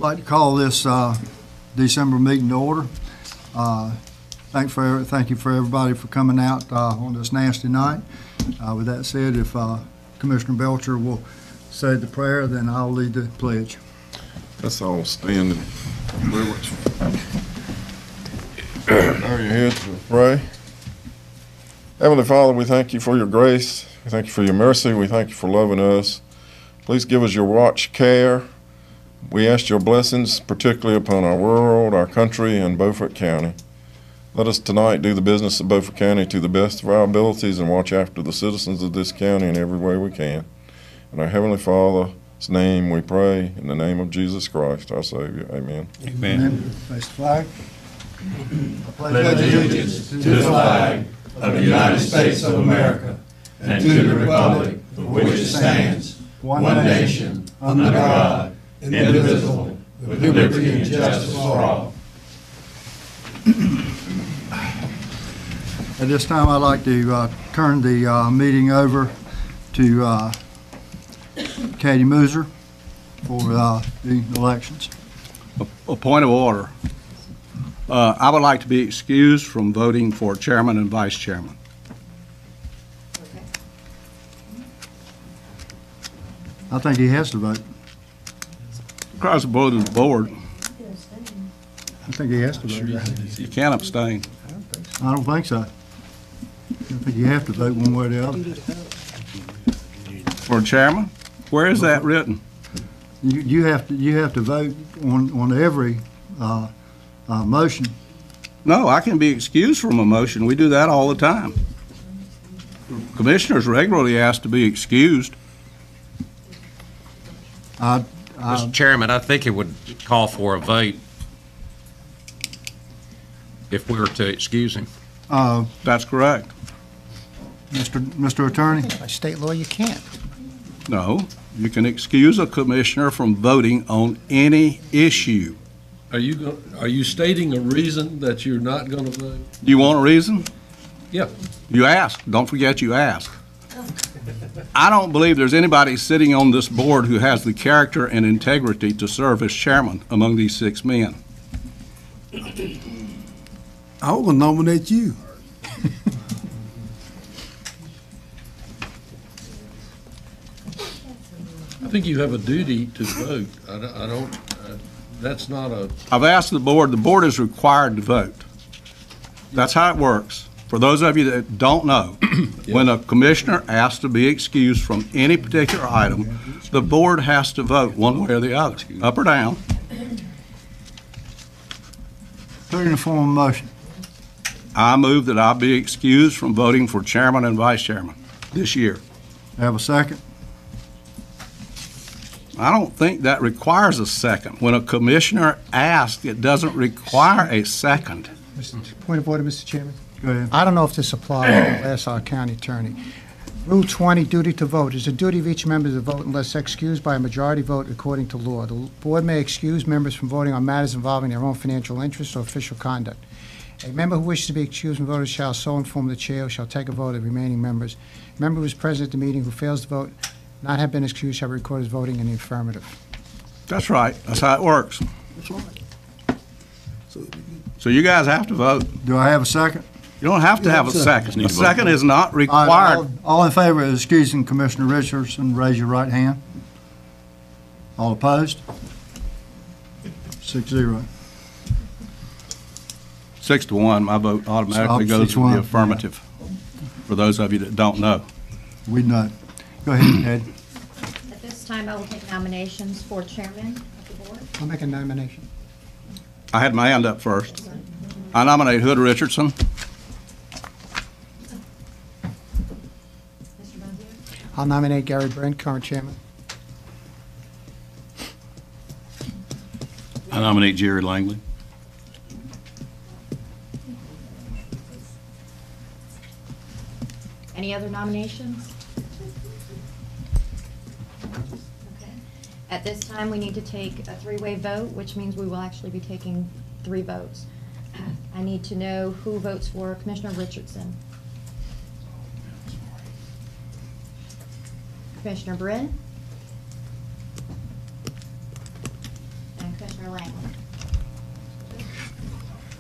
like to call this December meeting to order. Thank you for everybody for coming out on this nasty night. With that said, if Commissioner Belcher will say the prayer, then I'll lead the pledge. Let's all stand and bow your heads and pray. Heavenly Father, we thank you for your grace. We thank you for your mercy. We thank you for loving us. Please give us your watch care. We ask your blessings, particularly upon our world, our country, and Beaufort County. Let us tonight do the business of Beaufort County to the best of our abilities and watch after the citizens of this county in every way we can. In our Heavenly Father's name we pray, in the name of Jesus Christ, our Savior. Amen. Amen. Face the flag. I pledge allegiance to the flag of the United States of America and to the republic for which it stands, one nation, under God, indivisible, with liberty and justice for all. At this time, I'd like to turn the meeting over to Katie Mooser for the elections. A point of order. I would like to be excused from voting for chairman and vice chairman. I think he has to vote. Across the board of the board, I think he has to vote. you can't abstain. I don't think so. I think you have to vote one way or the other. For chairman? Where is that written? You have to vote on every motion. No, I can be excused from a motion. We do that all the time. Commissioners regularly ask to be excused. Mr. Chairman, I think it would call for a vote if we were to excuse him. That's correct. Mr. Attorney? By state law, you can't. No, you can excuse a commissioner from voting on any issue. Are you stating a reason that you're not going to vote? You want a reason? Yeah. You ask. Don't forget you ask. I don't believe there's anybody sitting on this board who has the character and integrity to serve as chairman among these 6 men. I will nominate you. I think you have a duty to vote. I don't, that's not a, I've asked the board is required to vote. That's how it works. For those of you that don't know, when a commissioner asks to be excused from any particular item, the board has to vote one way or the other, up or down. Put it in the form of a motion. I move that I be excused from voting for chairman and vice chairman this year. Have a second? I don't think that requires a second. When a commissioner asks, it doesn't require a second. Point of order, Mr. Chairman. Go ahead. I don't know if this applies. I'll ask our county attorney. Rule 20, duty to vote. It is the duty of each member to vote unless excused by a majority vote according to law. The board may excuse members from voting on matters involving their own financial interests or official conduct. A member who wishes to be excused from voting shall so inform the chair, who shall take a vote of the remaining members. A member who is present at the meeting who fails to vote, not have been excused, shall be recorded as voting in the affirmative. That's right. That's how it works. That's right. So you guys have to vote. Do I have a second? You don't have to have a second. A second is not required. All in favor of excusing Commissioner Richardson, raise your right hand. All opposed? 6-0. 6-1, my vote automatically goes to 6-1, the affirmative, for those of you that don't know. We know. Go ahead, Ed. At this time, I will take nominations for chairman of the board. I'll make a nomination. I had my hand up first. I nominate Hood Richardson. Mr. Bonzier? I'll nominate Gary Brent, current chairman. I nominate Jerry Langley. Any other nominations? Okay. At this time, we need to take a three-way vote, which means we will actually be taking 3 votes. I need to know who votes for Commissioner Richardson. Commissioner Brin? And Commissioner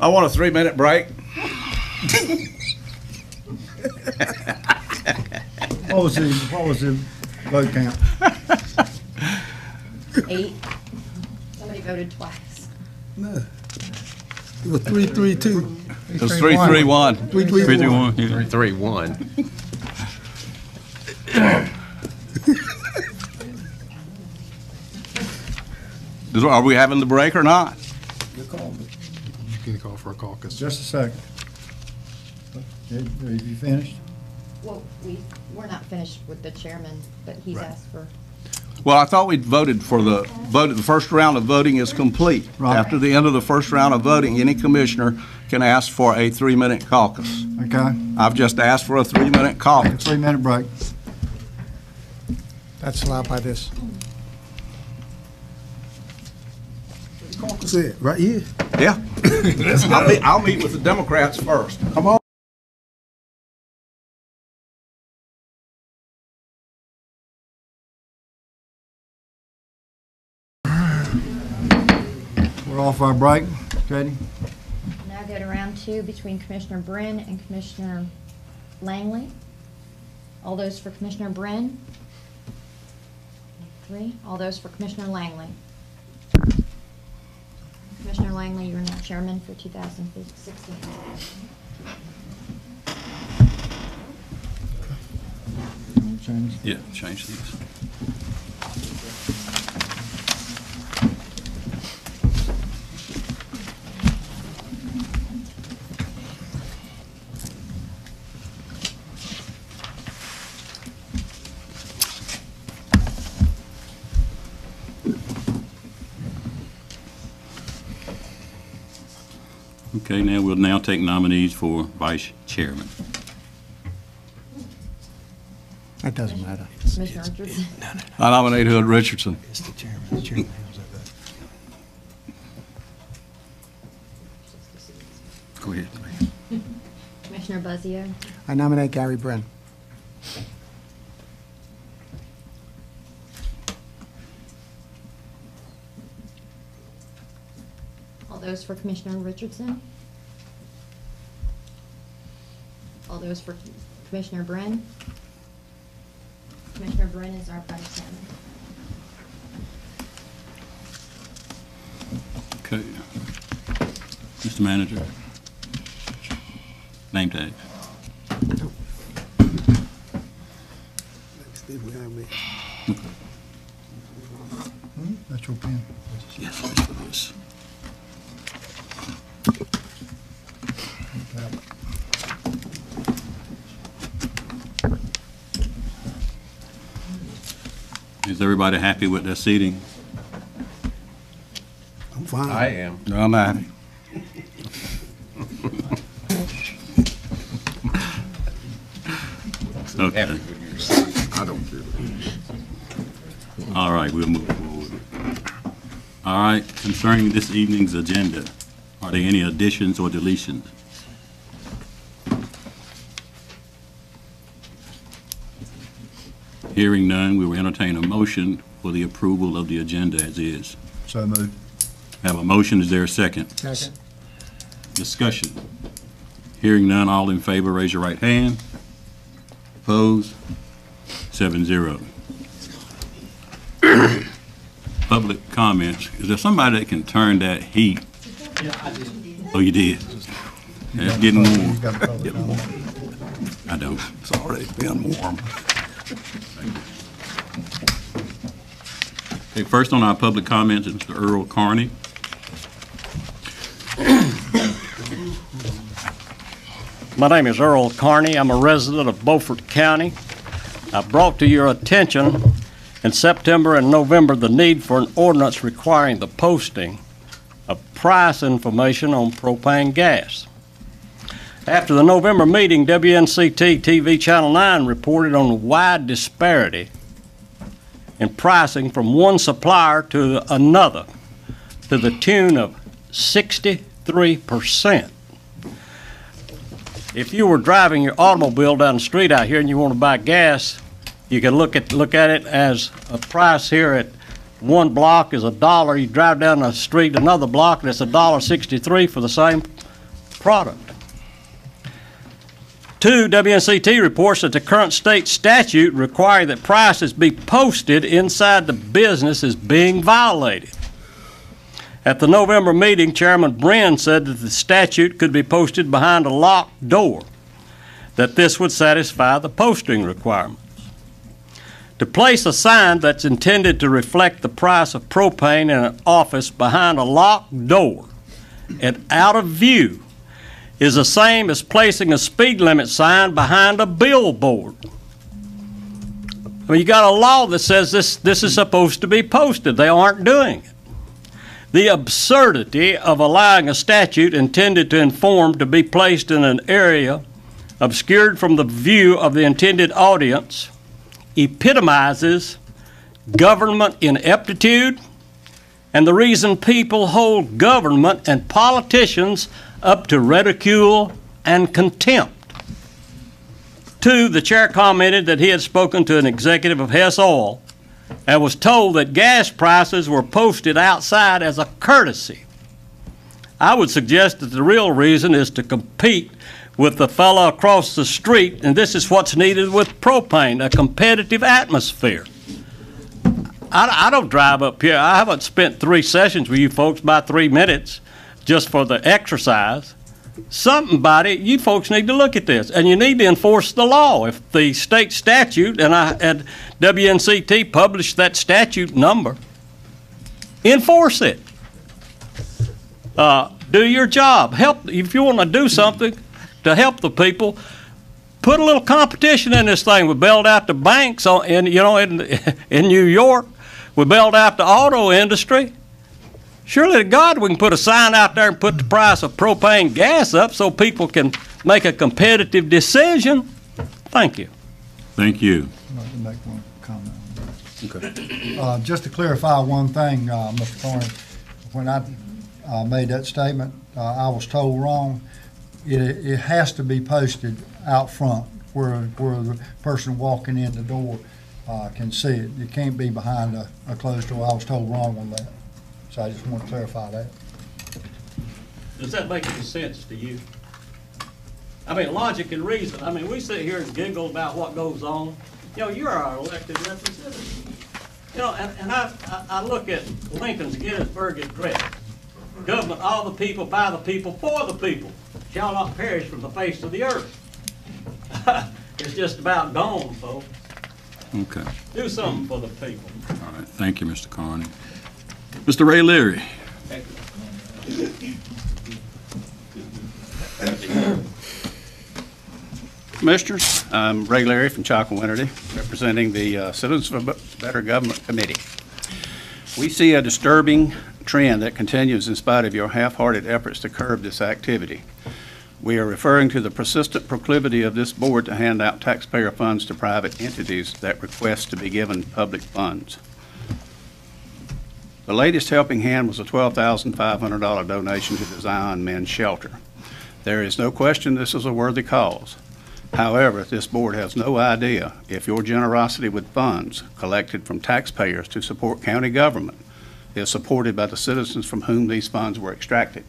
I want a 3-minute break. What was the vote count? 8. Somebody voted twice. No. It was 3-3-2. It was 3-3-1. 3-3-1. 3-3-1. Are we having the break or not? Can you call for a caucus? Just a second. Have you finished? Well, we're not finished with the chairman, but he's asked for. Well, I thought we'd voted for the first round of voting is complete. Right. After the end of the first round of voting, any commissioner can ask for a 3-minute caucus. Okay, I've just asked for a 3-minute caucus. 3-minute break. That's allowed by this. Caucus at, right here. Yeah. I'll meet with the Democrats first. Come on. We're off our break. Katie? Now go to round 2 between Commissioner Brin and Commissioner Langley. All those for Commissioner Brin? 3. All those for Commissioner Langley? Commissioner Langley, you're now chairman for 2016. Change. Yeah, change these. Okay, we'll now take nominees for vice chairman. That doesn't matter. Commissioner Richardson? I nominate Hood Richardson. It's the chairman. The chairman handles that. Go ahead. Commissioner Buzzio? I nominate Gary Brin. All those for Commissioner Richardson? All those for Commissioner Brin? Commissioner Brin is our vice chairman. Okay. Mr. Manager. Name tag. Stay behind me. That's your pen. Yes, just for this. Is everybody happy with their seating? I'm fine. I am. No, I'm happy. Okay. Happy with your seat. I don't care. All right, we'll move forward. All right, concerning this evening's agenda, are there any additions or deletions? Hearing none, we will entertain a motion for the approval of the agenda as is. So moved. Have a motion, is there a second? Second. Discussion. Hearing none, all in favor, raise your right hand. Opposed? 7-0. Public comments. Is there somebody that can turn that heat? Yeah, I did. Oh, you did? It's getting warm. Getting warm. I don't. It's already been warm. Okay, first on our public comments is Mr. Earl Carney. My name is Earl Carney. I'm a resident of Beaufort County. I brought to your attention in September and November the need for an ordinance requiring the posting of price information on propane gas. After the November meeting, WNCT TV Channel 9 reported on a wide disparity in pricing from one supplier to another to the tune of 63%. If you were driving your automobile down the street out here and you want to buy gas, you can look at it as a price here at one block is $1. You drive down the street another block and it's $1.63 for the same product. 2, WNCT reports that the current state statute requiring that prices be posted inside the business is being violated. At the November meeting, Chairman Brin said that the statute could be posted behind a locked door, that this would satisfy the posting requirements. To place a sign that's intended to reflect the price of propane in an office behind a locked door and out of view is the same as placing a speed limit sign behind a billboard. I mean, you got a law that says this is supposed to be posted. They aren't doing it. The absurdity of allowing a statute intended to inform to be placed in an area obscured from the view of the intended audience epitomizes government ineptitude and the reason people hold government and politicians up to ridicule and contempt. 2, the chair commented that he had spoken to an executive of Hess Oil and was told that gas prices were posted outside as a courtesy. I would suggest that the real reason is to compete with the fellow across the street, and this is what's needed with propane, a competitive atmosphere. I don't drive up here. I haven't spent 3 sessions with you folks by 3 minutes just for the exercise. You folks need to look at this, and you need to enforce the law. If the state statute, and WNCT published that statute number, enforce it. Do your job. Help. If you want to do something to help the people, put a little competition in this thing. We bailed out the banks in New York. We bailed out the auto industry. Surely to God we can put a sign out there and put the price of propane gas up so people can make a competitive decision. Thank you. Thank you. I'd like to make one comment on that. Okay. Just to clarify one thing, Mr. Carney, when I made that statement, I was told wrong. It has to be posted out front where the person walking in the door can see it. It can't be behind a closed door. I was told wrong on that. So I just want to clarify that. Does that make any sense to you? I mean, logic and reason. I mean, we sit here and giggle about what goes on. You know, you're our elected representative. You know, and I look at Lincoln's Gettysburg Address. Government, all the people, by the people, for the people, shall not perish from the face of the earth. It's just about gone, folks. Okay. Do something for the people. All right. Thank you, Mr. Carney. Mr. Ray Leary. Commissioners, I'm Ray Leary from Chalk-Winnerty, representing the Citizens for Better Government Committee. We see a disturbing trend that continues in spite of your half-hearted efforts to curb this activity. We are referring to the persistent proclivity of this board to hand out taxpayer funds to private entities that request to be given public funds. The latest helping hand was a $12,500 donation to the Zion Men's Shelter. There is no question this is a worthy cause. However, this board has no idea if your generosity with funds collected from taxpayers to support county government is supported by the citizens from whom these funds were extracted.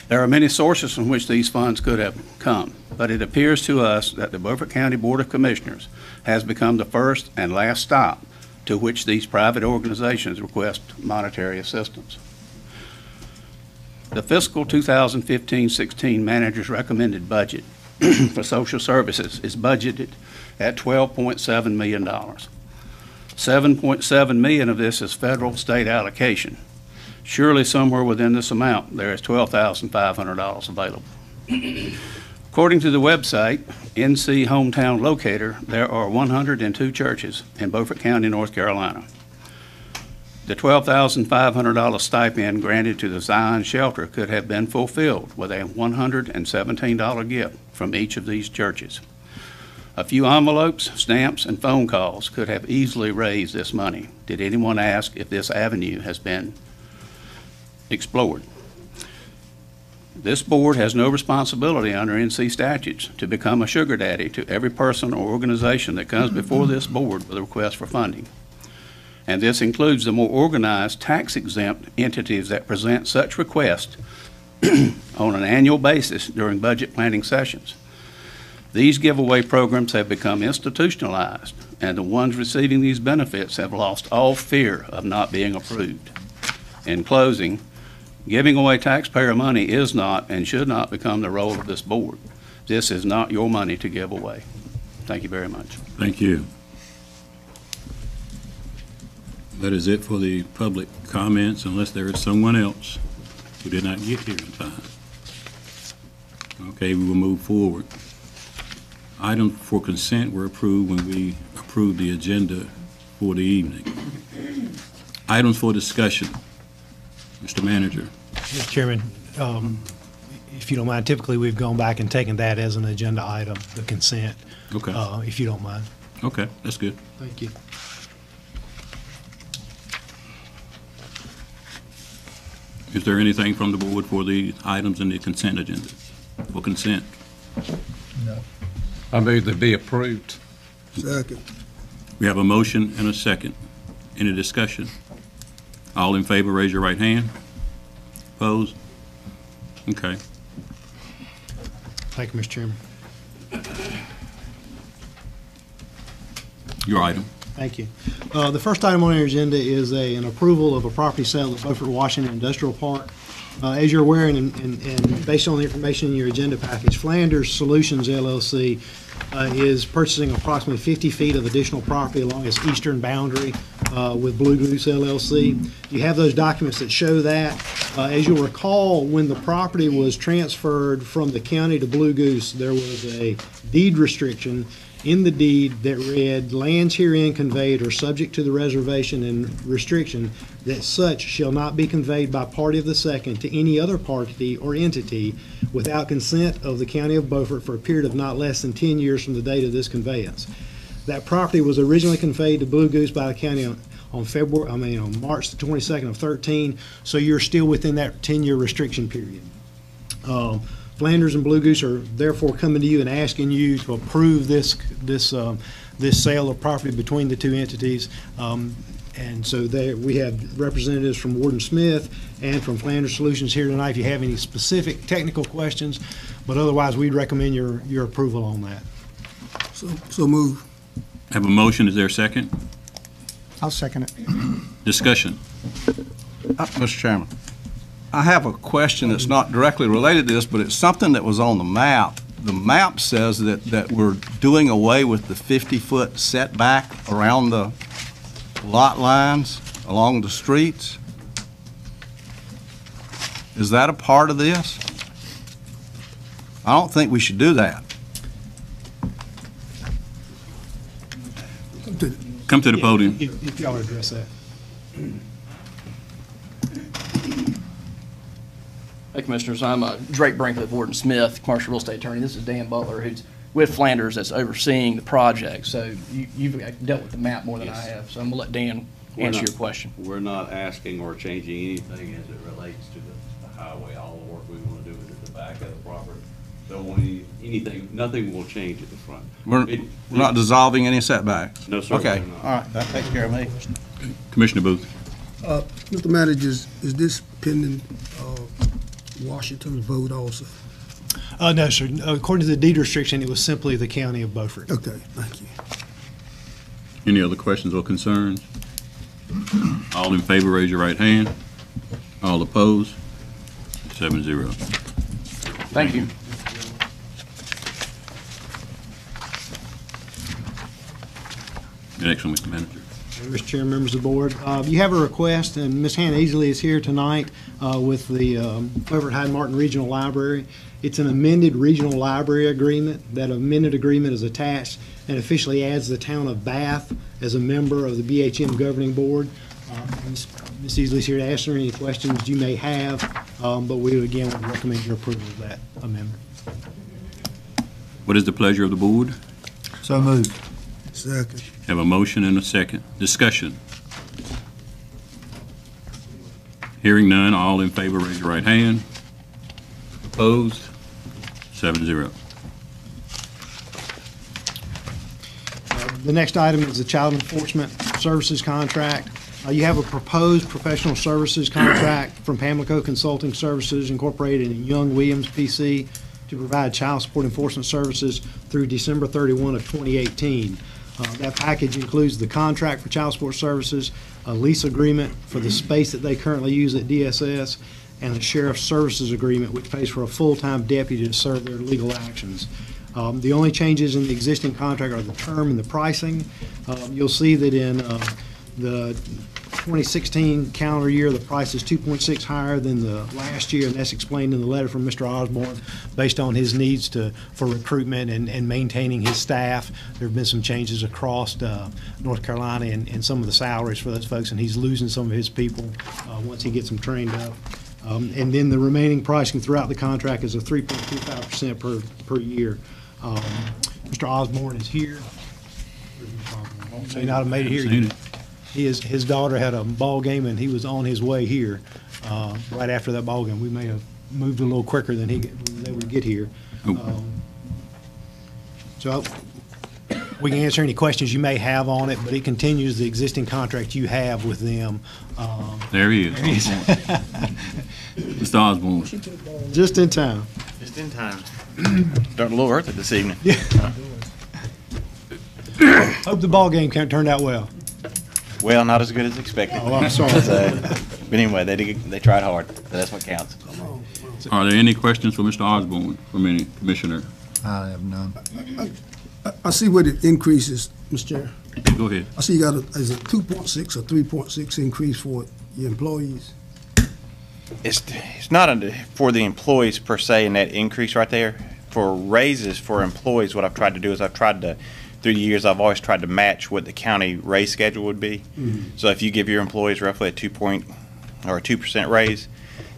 There are many sources from which these funds could have come, but it appears to us that the Beaufort County Board of Commissioners has become the first and last stop to which these private organizations request monetary assistance. The fiscal 2015-16 manager's recommended budget for social services is budgeted at $12.7 million. $7.7 million of this is federal state allocation. Surely somewhere within this amount there is $12,500 available. According to the website, NC Hometown Locator, there are 102 churches in Beaufort County, North Carolina. The $12,500 stipend granted to the Zion Shelter could have been fulfilled with a $117 gift from each of these churches. A few envelopes, stamps, and phone calls could have easily raised this money. Did anyone ask if this avenue has been explored? This board has no responsibility under NC statutes to become a sugar daddy to every person or organization that comes before this board with a request for funding. And this includes the more organized tax-exempt entities that present such requests on an annual basis during budget planning sessions. These giveaway programs have become institutionalized, and the ones receiving these benefits have lost all fear of not being approved. In closing, giving away taxpayer money is not and should not become the role of this board. This is not your money to give away. Thank you very much. Thank you. That is it for the public comments, unless there is someone else who did not get here in time. Okay, we will move forward. Items for consent were approved when we approved the agenda for the evening. Items for discussion. Mr. Manager. Mr. Chairman, if you don't mind, typically we've gone back and taken that as an agenda item, the consent. Okay. If you don't mind. Okay, that's good. Thank you. Is there anything from the board for the items in the consent agenda? For consent? I move they be approved. Second. We have a motion and a second. Any discussion? All in favor, raise your right hand. Opposed? Okay. Thank you, Mr. Chairman. Your item. Thank you. The first item on our agenda is an approval of a property sale at Beaufort, Washington Industrial Park. As you're aware, and based on the information in your agenda package, Flanders Solutions LLC is purchasing approximately 50 feet of additional property along its eastern boundary with Blue Goose LLC. You have those documents that show that. As you'll recall, when the property was transferred from the county to Blue Goose, there was a deed restriction in the deed that read, "Lands herein conveyed are subject to the reservation and restriction that such shall not be conveyed by party of the second to any other party or entity without consent of the County of Beaufort for a period of not less than 10 years from the date of this conveyance." That property was originally conveyed to Blue Goose by the county on March the 22nd of 13, so you're still within that 10-year restriction period. Flanders and Blue Goose are therefore coming to you and asking you to approve this sale of property between the two entities. And so we have representatives from Warden Smith and from Flanders Solutions here tonight if you have any specific technical questions, but otherwise we'd recommend your approval on that. So move. Have a motion. Is there a second? I'll second it. Discussion. Mr. Chairman, I have a question that's not directly related to this, but it's something that was on the map. The map says that we're doing away with the 50-foot setback around the lot lines along the streets. Is that a part of this? I don't think we should do that. Come to the podium. If y'all would address that. Hey, Commissioners, I'm Drake Brinkley of Warden Smith, commercial real estate attorney. This is Dan Butler, who's with Flanders, that's overseeing the project. So you've dealt with the map more than I have, so I'm going to let Dan answer your question. We're not asking or changing anything as it relates to the highway. All the work we want to do is at the back of the property. Don't want anything, nothing will change at the front. We're not dissolving any setbacks? No, sir. Okay, all right, that takes care of me. Commissioner Booth. Mr. Manager, is this pending Washington's vote also? No, sir. According to the deed restriction, it was simply the county of Beaufort. Okay, thank you. Any other questions or concerns? All in favor, raise your right hand. All opposed? 7-0. Thank you. The next one, Mr. Manager. Mr. Chair, members of the board, you have a request, and Ms. Hannah Easley is here tonight with the Beaufort Hyde Martin Regional Library. It's an amended regional library agreement. That amended agreement is attached and officially adds the town of Bath as a member of the BHM governing board. Ms. Easley's here to answer any questions you may have, but we again would recommend your approval of that amendment. What is the pleasure of the board? So moved. Second. Have a motion and a second. Discussion. Hearing none, all in favor, raise your right hand. Opposed? 7-0. The next item is the Child Enforcement Services contract. You have a proposed professional services contract from Pamlico Consulting Services Incorporated and Young Williams PC to provide child support enforcement services through December 31 of 2018. That package includes the contract for child support services, a lease agreement for the space that they currently use at DSS, and the sheriff's services agreement, which pays for a full-time deputy to serve their legal actions. The only changes in the existing contract are the term and the pricing. You'll see that in the 2016 calendar year, the price is 2.6 higher than the last year, and that's explained in the letter from Mr. Osborne based on his needs for recruitment and maintaining his staff. There have been some changes across North Carolina and some of the salaries for those folks, and he's losing some of his people once he gets them trained up. And then the remaining pricing throughout the contract is a 3.25% per year. Mr. Osborne is here. May not have made it here. His daughter had a ball game, and he was on his way here right after that ball game. We may have moved a little quicker than they would get here. So we can answer any questions you may have on it, but it continues the existing contract you have with them. There he is. Mr. Osborne. Just in time. Just in time. Starting a little early this evening. Yeah. Hope the ball game turned out well. Well, not as good as expected. Oh, I'm sorry. But anyway, they tried hard. So that's what counts. Are there any questions for Mr. Osborne from any commissioner? I have none. I see where the increases, Mr. Chair. Go ahead. I see you got is it 2.6 or 3.6 increase for your employees? It's not for the employees per se in that increase right there. For raises for employees, what I've tried to do is through the years, I've always tried to match what the county raise schedule would be. Mm-hmm. So if you give your employees roughly a 2% raise,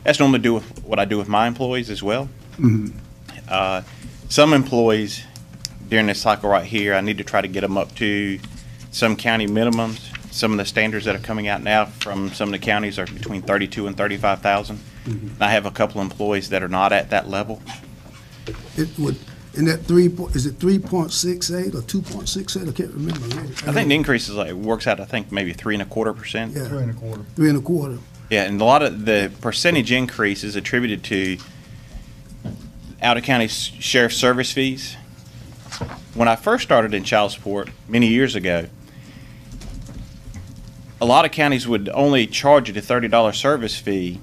that's normally what I do with my employees as well. Mm-hmm. Some employees during this cycle right here, I need to try to get them up to some county minimums. Some of the standards that are coming out now from some of the counties are between 32 and 35,000. Mm-hmm. I have a couple employees that are not at that level. It would, in that is it 3.68 or 2.68? I can't remember. I think the increase is works out, I think, maybe 3.25%. Yeah. 3.25. 3.25. Yeah, and a lot of the percentage increase is attributed to out-of-county sheriff service fees. When I first started in child support many years ago, a lot of counties would only charge you the $30 service fee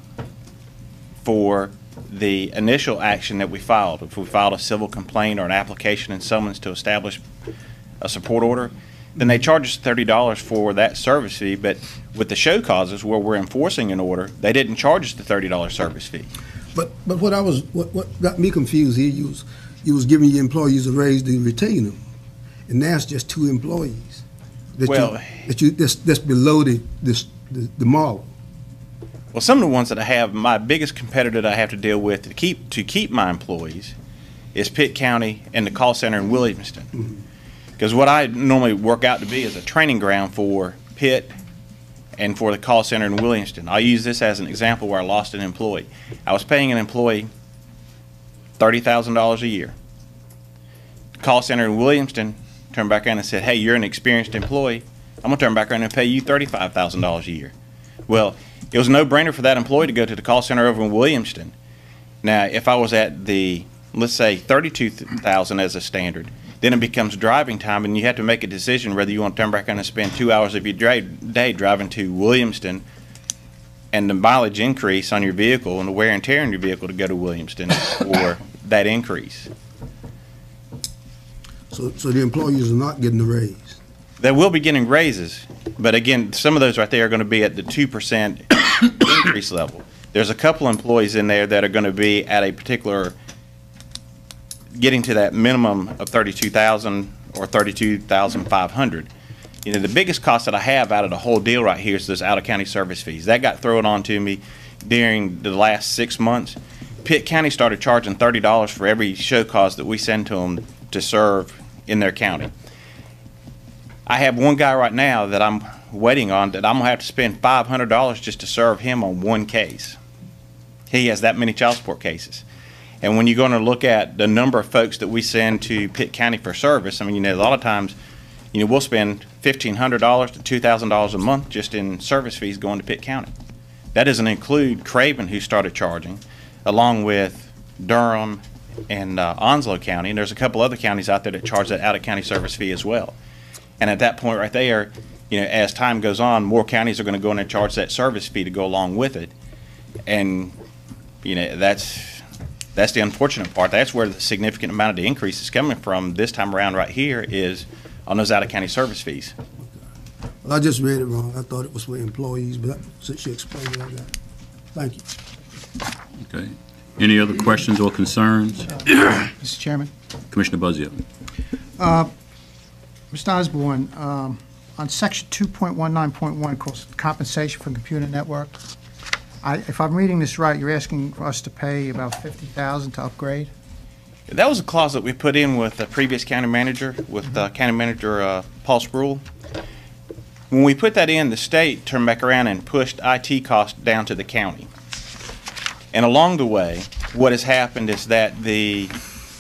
for the initial action that we filed. If we filed a civil complaint or an application and summons to establish a support order, then they charge us $30 for that service fee. But with the show causes where we're enforcing an order, they didn't charge us the $30 service fee. But what got me confused here, you was giving your employees a raise to retain them, and now it's just 2 employees. That's below the model. Well, some of the ones that I have, my biggest competitor that I have to deal with to keep my employees is Pitt County and the call center in Williamston. Because what I normally work out to be is a training ground for Pitt and for the call center in Williamston. I'll use this as an example where I lost an employee. I was paying an employee $30,000 a year. The call center in Williamston turned back around and said, hey, you're an experienced employee. I'm going to turn back around and pay you $35,000 a year. Well, it was a no-brainer for that employee to go to the call center over in Williamston. Now, if I was at the, let's say, $32,000 as a standard, then it becomes driving time, and you have to make a decision whether you want to turn back around and spend 2 hours of your day driving to Williamston and the mileage increase on your vehicle and the wear and tear on your vehicle to go to Williamston or that increase. So the employees are not getting the raise? They will be getting raises, but again, some of those right there are going to be at the 2% increase level. There's a couple employees in there that are going to be at a particular, getting to that minimum of $32,000 or $32,500. You know, the biggest cost that I have out of the whole deal right here is those out-of-county service fees. That got thrown on to me during the last 6 months. Pitt County started charging $30 for every show cause that we send to them to serve in their county. I have one guy right now that I'm waiting on that I'm going to have to spend $500 just to serve him on one case. He has that many child support cases. And when you're going to look at the number of folks that we send to Pitt County for service, I mean, you know, a lot of times we'll spend $1,500 to $2,000 a month just in service fees going to Pitt County. That doesn't include Craven, who started charging, along with Durham and Onslow County, and there's a couple other counties out there that charge that out-of-county service fee as well. And at that point right there, as time goes on, more counties are going to go in and charge that service fee to go along with it. And, that's the unfortunate part. That's where the significant amount of the increase is coming from this time around right here is on those out-of-county service fees. Well, I just read it wrong. I thought it was for employees, but since you explained it, I got it. Thank you. Okay. Any other questions or concerns? Mr. Chairman. Commissioner Buzzio. Mr. Osborne, on section 2.19.1, called compensation for computer network, if I'm reading this right, you're asking for us to pay about $50,000 to upgrade? That was a clause that we put in with the previous county manager, with County Manager Paul Spruill. When we put that in, the state turned back around and pushed IT costs down to the county. And along the way, what has happened is that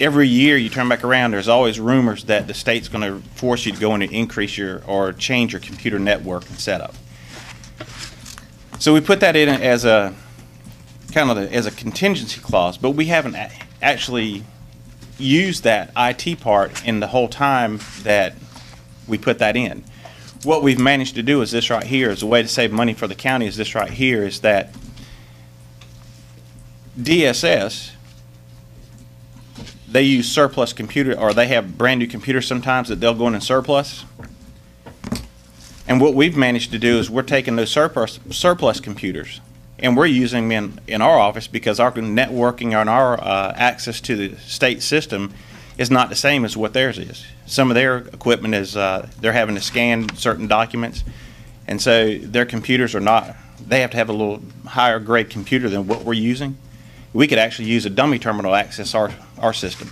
every year you turn back around, there's always rumors that the state's going to force you to go in and increase or change your computer network and setup. So we put that in as a as a contingency clause, but we haven't actually used that IT part in the whole time that we put that in. What we've managed to do is this right here is a way to save money for the county. Is this right here is that DSS, they use surplus computer, or they have brand new computers sometimes that they'll go in and surplus. And what we've managed to do is we're taking those surplus computers and we're using them in our office because our networking and our access to the state system is not the same as what theirs is. Some of their equipment is, they're having to scan certain documents, and so their computers are not, they have to have a little higher grade computer than what we're using. We could actually use a dummy terminal to access our system.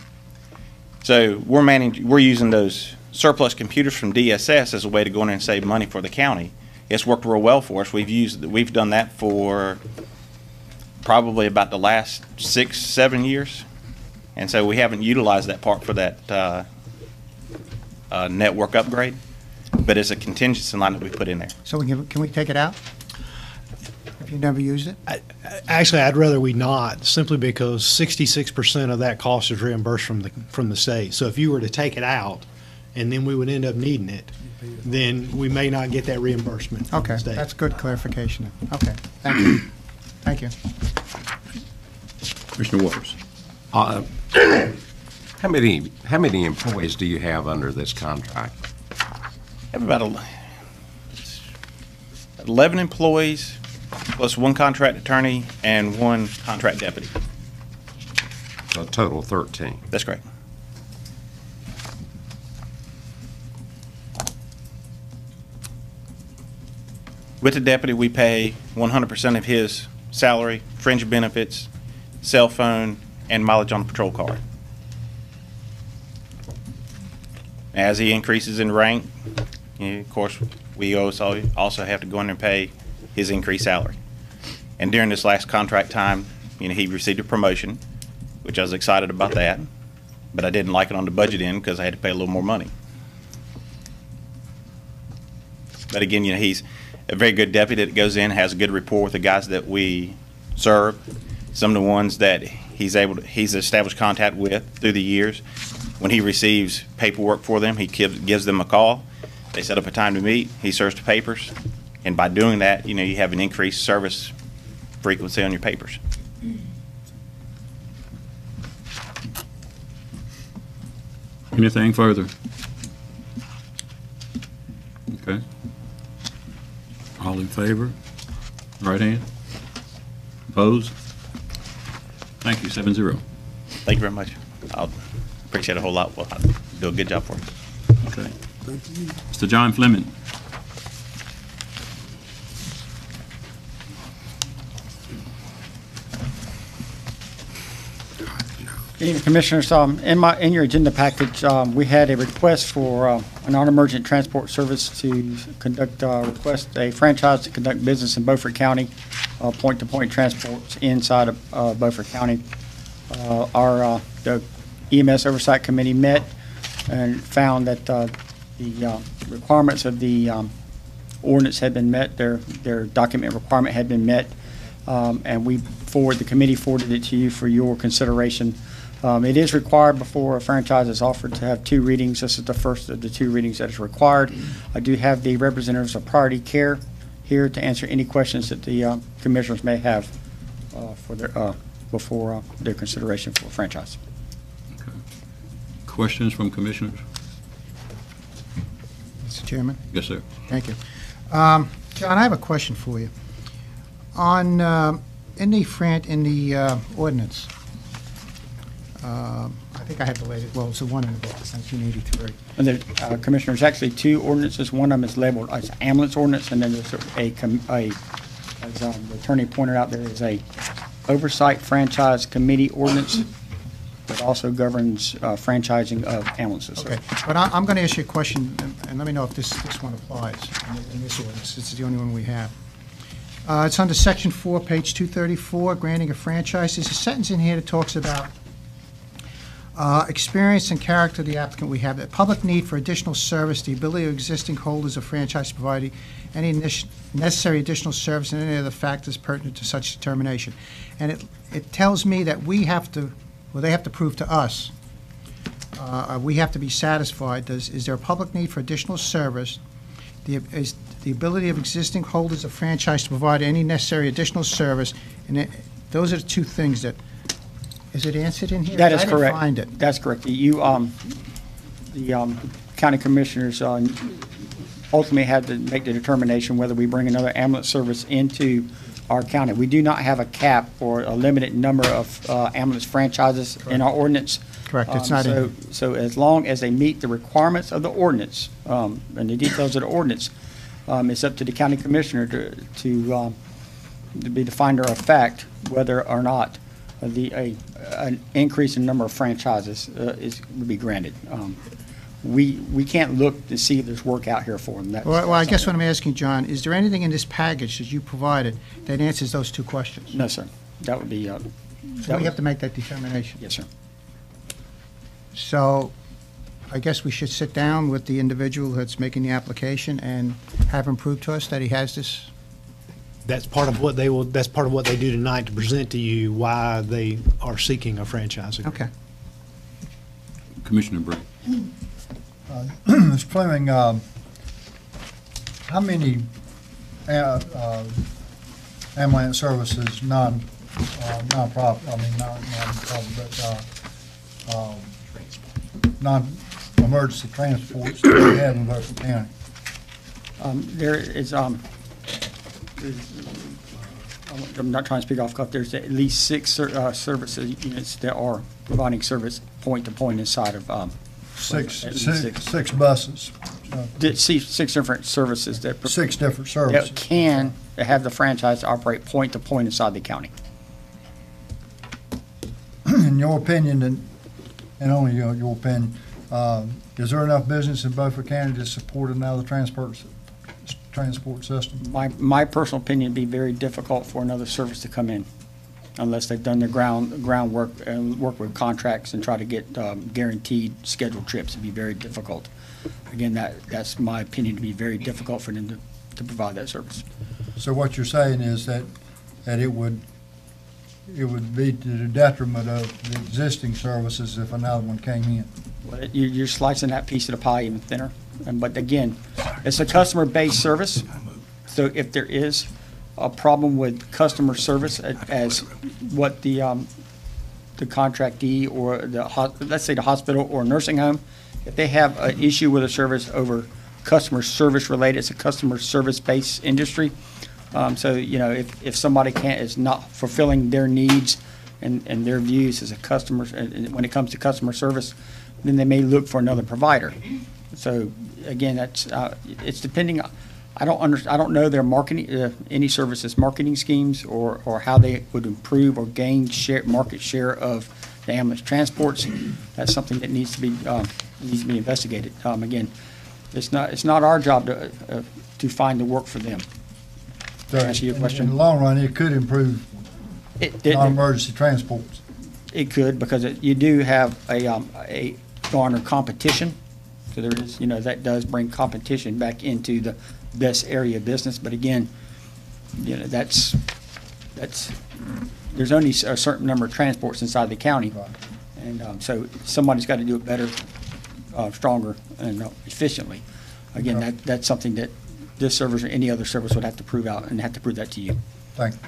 So we're using those surplus computers from DSS as a way to go in and save money for the county. It's worked real well for us. We've done that for probably about the last 6-7 years, and so we haven't utilized that part for that network upgrade, but it's a contingency line that we put in there. So can we take it out if you never used it? Actually, I'd rather we not, simply because 66% of that cost is reimbursed from the state. So if you were to take it out, and then we would end up needing it, then we may not get that reimbursement from Okay, the state. that's good clarification. Okay, thank you. Thank you. Commissioner Waters. How many employees do you have under this contract? I have about 11 employees, plus one contract attorney and one contract deputy. So a total of 13. That's correct. With the deputy, we pay 100% of his salary, fringe benefits, cell phone, and mileage on the patrol car. As he increases in rank, of course, we also have to go in and pay his increased salary. And during this last contract time, he received a promotion, which I was excited about that, but I didn't like it on the budget end because I had to pay a little more money. But again, he's a very good deputy that goes in, has a good rapport with the guys that we serve. Some of the ones that he's established contact with through the years. When he receives paperwork for them, he gives them a call. They set up a time to meet. He serves the papers, and by doing that, you have an increased service frequency on your papers. Anything further? Okay. All in favor? Right hand? Opposed? Thank you, 7-0. Thank you very much. I'll appreciate it a whole lot. Well, I'll do a good job for you. Okay. Mr. John Fleming. Evening, Commissioners. In your agenda package, we had a request for a non-emergent transport service to request a franchise to conduct business in Beaufort County, point-to-point transports inside of Beaufort County. The EMS Oversight Committee met and found that the requirements of the ordinance had been met, their document requirement had been met, and the committee forwarded it to you for your consideration. It is required before a franchise is offered to have 2 readings. This is the first of the 2 readings that is required. I do have the representatives of Priority Care here to answer any questions that the commissioners may have before their consideration for a franchise. Questions from commissioners? Mr. Chairman? Yes, sir. Thank you. John, I have a question for you. On, in the ordinance, I think I have the latest, well, it's the one in the book, it's 1983. And there, Commissioners, actually 2 ordinances. One of them is labeled as ambulance ordinance, and then there's as the attorney pointed out, there is a oversight franchise committee ordinance that also governs franchising of ambulances. Okay, but I'm going to ask you a question, and let me know if this one applies in this ordinance. This is the only one we have. It's under Section 4, page 234, granting a franchise. There's a sentence in here that talks about experience and character of the applicant. We have the public need for additional service, the ability of existing holders of franchise to provide any necessary additional service, and any other factors pertinent to such determination. And it tells me that we have to, well, they have to prove to us, we have to be satisfied. Is there a public need for additional service? Is the ability of existing holders of franchise to provide any necessary additional service? And those are the 2 things that. Is it answered in here? That is I didn't correct. find it. That's correct. The county commissioners ultimately had to make the determination whether we bring another ambulance service into our county. We do not have a cap or a limited number of ambulance franchises in our ordinance. Correct. It's not in. So as long as they meet the requirements of the ordinance and the details of the ordinance, it's up to the county commissioner to be the finder of fact whether or not an increase in number of franchises would be granted. We can't look to see if there's work out here for them. Well, I guess what I'm asking, John, is there anything in this package that you provided that answers those 2 questions? No, sir. That would be. So we have to make that determination. Yes, sir. So I guess we should sit down with the individual that's making the application and have him prove to us that he has this. That's part of what that's part of what they do tonight, to present to you why they are seeking a franchise agreement. Okay. Commissioner Bray. Mr. Fleming, how many ambulance services, non-profit, non-emergency transports do we have in Beaufort County? There is, I'm not trying to speak off the cuff, there's at least 6 services units that are providing service point-to-point inside of. Six buses. 6 different services that. 6 different services. That can have the franchise operate point-to-point inside the county. In your opinion, and only your opinion, is there enough business in Beaufort County to support another transport system? My personal opinion, it'd be very difficult for another service to come in unless they've done their groundwork and work with contracts and try to get guaranteed scheduled trips. It'd be very difficult. Again, that's my opinion, to be very difficult for them to provide that service. So what you're saying is that it would be to the detriment of the existing services if another one came in? Well, you're slicing that piece of the pie even thinner. But again, it's a customer-based service, so if there is a problem with customer service as what the contractee or let's say the hospital or nursing home, if they have an issue with a service over customer service related, it's a customer service-based industry. So, if somebody is not fulfilling their needs and their views as a customer, and when it comes to customer service, then they may look for another provider. So again, it's depending. I don't know their marketing, any services marketing schemes or how they would improve or gain market share of the ambulance transports. That's something that needs to be investigated. Again, it's not our job to find the work for them. So to answer your question. In the long run, it could improve non-emergency transports. It could, because you do have a garner competition. So there is, that does bring competition back into this area of business. But again, there's only a certain number of transports inside the county. And so somebody's got to do it better, stronger, and efficiently. Again, that's something that this service or any other service would have to prove out and have to prove that to you. Thank you.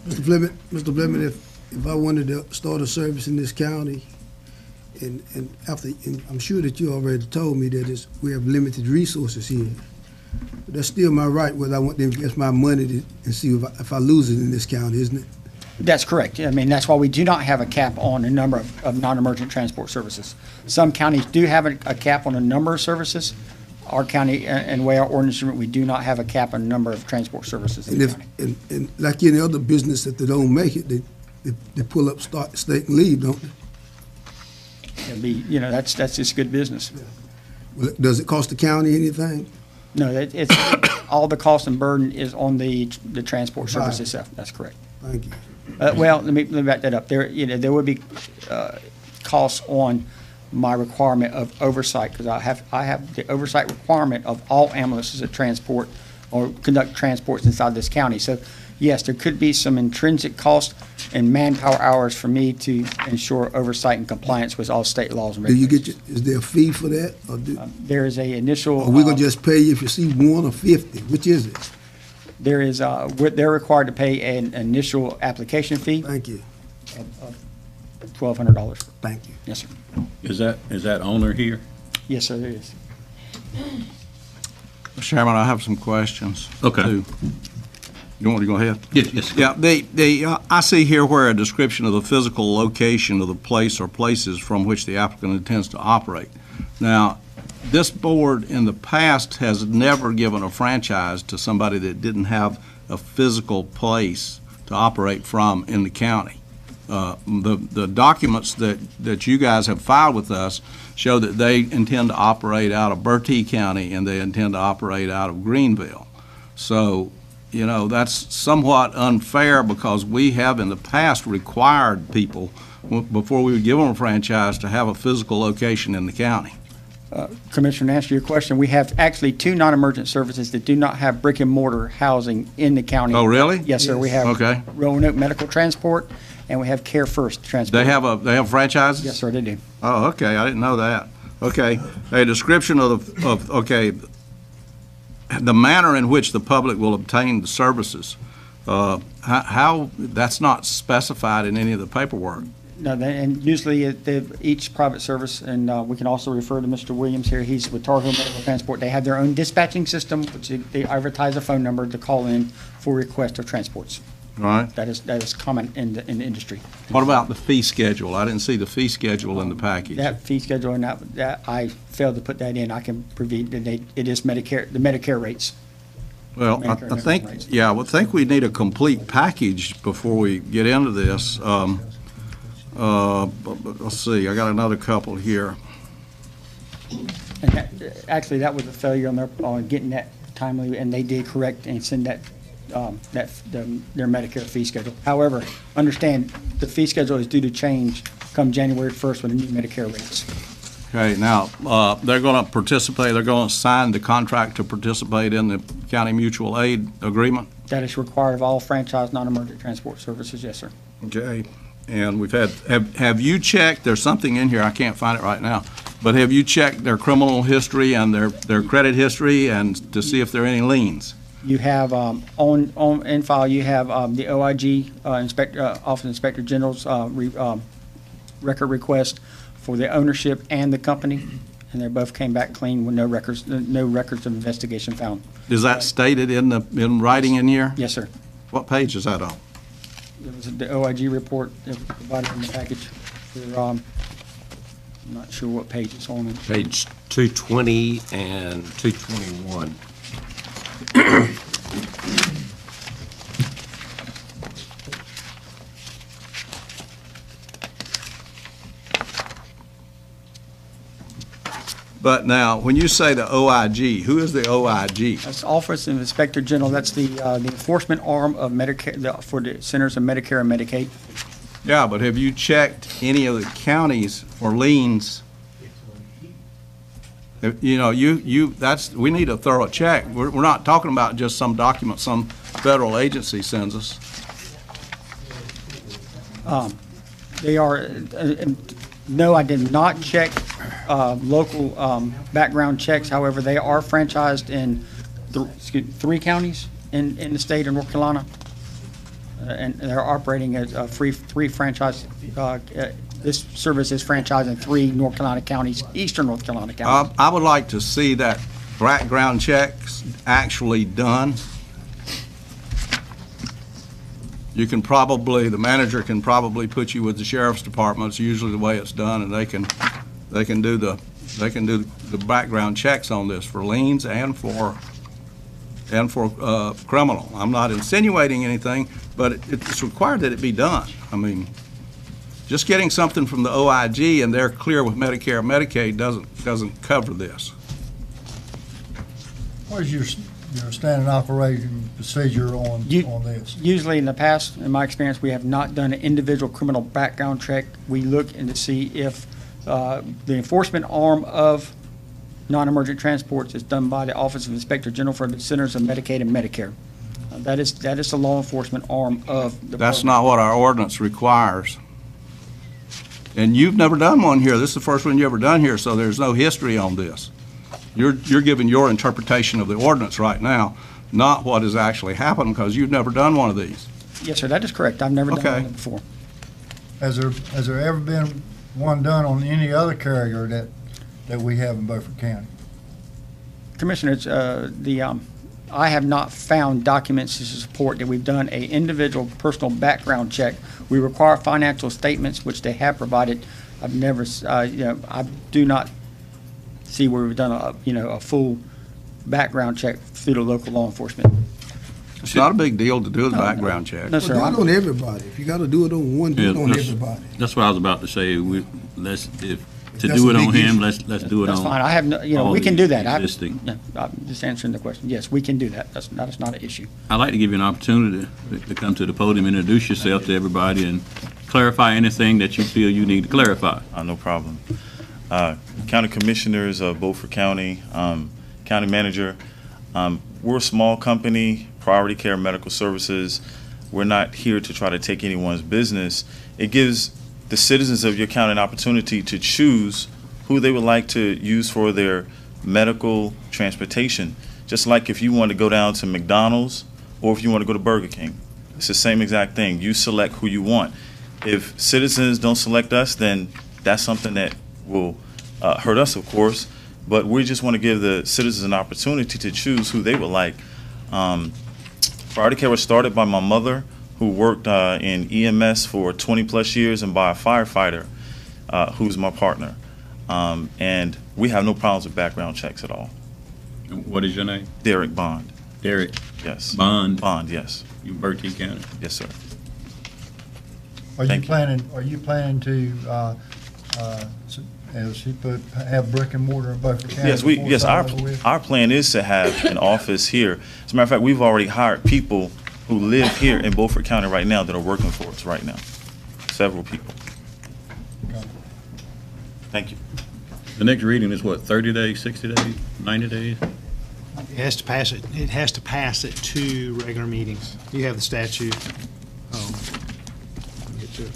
Mr. Fleming, if I wanted to start a service in this county, and I'm sure that you already told me that we have limited resources here, but that's still my right whether I want to invest my money and see if I lose it in this county, isn't it? That's correct. I mean, that's why we do not have a cap on the number of non-emergent transport services. Some counties do have a cap on the number of services. Our county, and the way our ordinance, we do not have a cap on the number of transport services in the county. And like any other business, if they don't make it, they pull up, start, stake, and leave, don't they? It'd be, that's just good business. Well, does it cost the county anything? No, it's all the cost and burden is on the transport service itself. That's correct. Thank you. Well, let me back that up. There would be costs on my requirement of oversight, because I have the oversight requirement of all ambulances that transport or conduct transports inside this county. So, yes, there could be some intrinsic cost and manpower hours for me to ensure oversight and compliance with all state laws and regulations. Is there a fee for that? Or there is a initial. Or we're gonna just pay you if you see 1 or 50? Which is it? There is, they're required to pay an initial application fee. Thank you. Of $1,200. Thank you. Yes, sir. Is that on there here? Yes, sir, there is. Mr. Chairman, I have some questions. Okay. too. You want to go ahead? Yes. Yeah, I see here where a description of the physical location of the place or places from which the applicant intends to operate. Now, this board in the past has never given a franchise to somebody that didn't have a physical place to operate from in the county. The documents that you guys have filed with us show that they intend to operate out of Bertie County and they intend to operate out of Greenville. So, that's somewhat unfair because we have in the past required people, before we would give them a franchise, to have a physical location in the county. Commissioner, to answer your question, we have actually 2 non-emergent services that do not have brick and mortar housing in the county. Oh, really? Yes, sir. We have Roanoke Medical Transport, and we have Care First Transport. They have franchises? Yes, sir, they do. Oh, okay, I didn't know that. Okay, a description of the manner in which the public will obtain the services. How that's not specified in any of the paperwork. No, and usually each private service, and we can also refer to Mr. Williams here, he's with Tar Heel Medical Transport. They have their own dispatching system, which they advertise a phone number to call in for request of transports. Right. That is common in the industry. What about the fee schedule? I didn't see the fee schedule in the package. That fee schedule, and that I failed to put that in. I can provide that it is Medicare, the Medicare rates. Well, I think we need a complete package before we get into this. Let's see, I got another couple here. And that was a failure on getting that timely, and they did correct and send their Medicare fee schedule. However, understand the fee schedule is due to change come January 1st with the new Medicare rates. Okay, now, they're going to participate, they're going to sign the contract to participate in the county mutual aid agreement? That is required of all franchise non-emergent transport services, yes, sir. Okay. And we've have you checked, there's something in here, I can't find it right now, but have you checked their criminal history and their credit history and to see if there are any liens? You have, in file, you have the OIG, Office of Inspector General's record request for the ownership and the company, and they both came back clean with no records of investigation found. Is that stated in writing in here? Yes, sir. What page is that on? It was the OIG report that was provided in the package. I'm not sure what page it's on. Page 220 and 221. But now, when you say the OIG, who is the OIG? That's Office of Inspector General. That's the enforcement arm of Medicare for the Centers of Medicare and Medicaid. Yeah, but have you checked any of the counties for liens You know, we need a thorough check. We're not talking about just some document some federal agency sends us. They are, no, I did not check local background checks. However, they are franchised in 3 counties in the state of North Carolina. And they're operating as three franchise. This service is franchised in 3 North Carolina counties, eastern North Carolina counties. I would like to see that background checks actually done. You can probably, the manager can probably put you with the sheriff's department. It's usually the way it's done, and they can do the background checks on this for liens and for criminal. I'm not insinuating anything, but it's required that it be done. I mean, just getting something from the OIG and they're clear with Medicare and Medicaid doesn't cover this. What is your standard operating procedure on this? Usually in the past, in my experience, we have not done an individual criminal background check. We look in to see if the enforcement arm of non-emergent transports is done by the Office of Inspector General for the Centers of Medicaid and Medicare. That is the law enforcement arm of the That's program. not what our ordinance requires. And you've never done one here. This is the first one you've ever done here, so there's no history on this. You're giving your interpretation of the ordinance right now, not what has actually happened, because you've never done one of these. Yes, sir, that is correct. I've never done one before. Has there ever been one done on any other carrier that we have in Beaufort County? Commissioners, I have not found documents to support that we've done a individual personal background check. We require financial statements, which they have provided. I've never, I do not see where we've done a full background check through the local law enforcement. It's not a big deal to do the background check. No, sir. Well, do it on everybody. If you got to do it on one, do it on everybody. That's what I was about to say. To do it on him, let's do it on. That's fine. I have no, we can do that. I'm existing. just answering the question. Yes, we can do that. That's not an issue. I'd like to give you an opportunity to come to the podium, introduce yourself to everybody, and clarify anything that you feel you need to clarify. No problem. County Commissioners of Beaufort County, County Manager. We're a small company, Priority Care Medical Services. We're not here to try to take anyone's business. It gives the citizens of your county an opportunity to choose who they would like to use for their medical transportation. Just like if you want to go down to McDonald's or if you want to go to Burger King. It's the same exact thing. You select who you want. If citizens don't select us, then that's something that will hurt us, of course, but we just want to give the citizens an opportunity to choose who they would like. Priority Care was started by my mother, who worked in EMS for 20+ years, and by a firefighter who's my partner. And we have no problems with background checks at all. What is your name? Derek Bond. Derek? Yes. Bond? Bond, yes. You Bertie County? Yes, sir. Are you planning to, as he put, have brick and mortar in Beaufort County? Yes, our plan is to have an office here. As a matter of fact, we've already hired people who live here in Beaufort County right now that are working for us right now. Several people. Okay. Thank you. The next reading is what, 30 days, 60 days, 90 days? It has to pass it. It has to pass at 2 regular meetings. You have the statute. Let me get to it.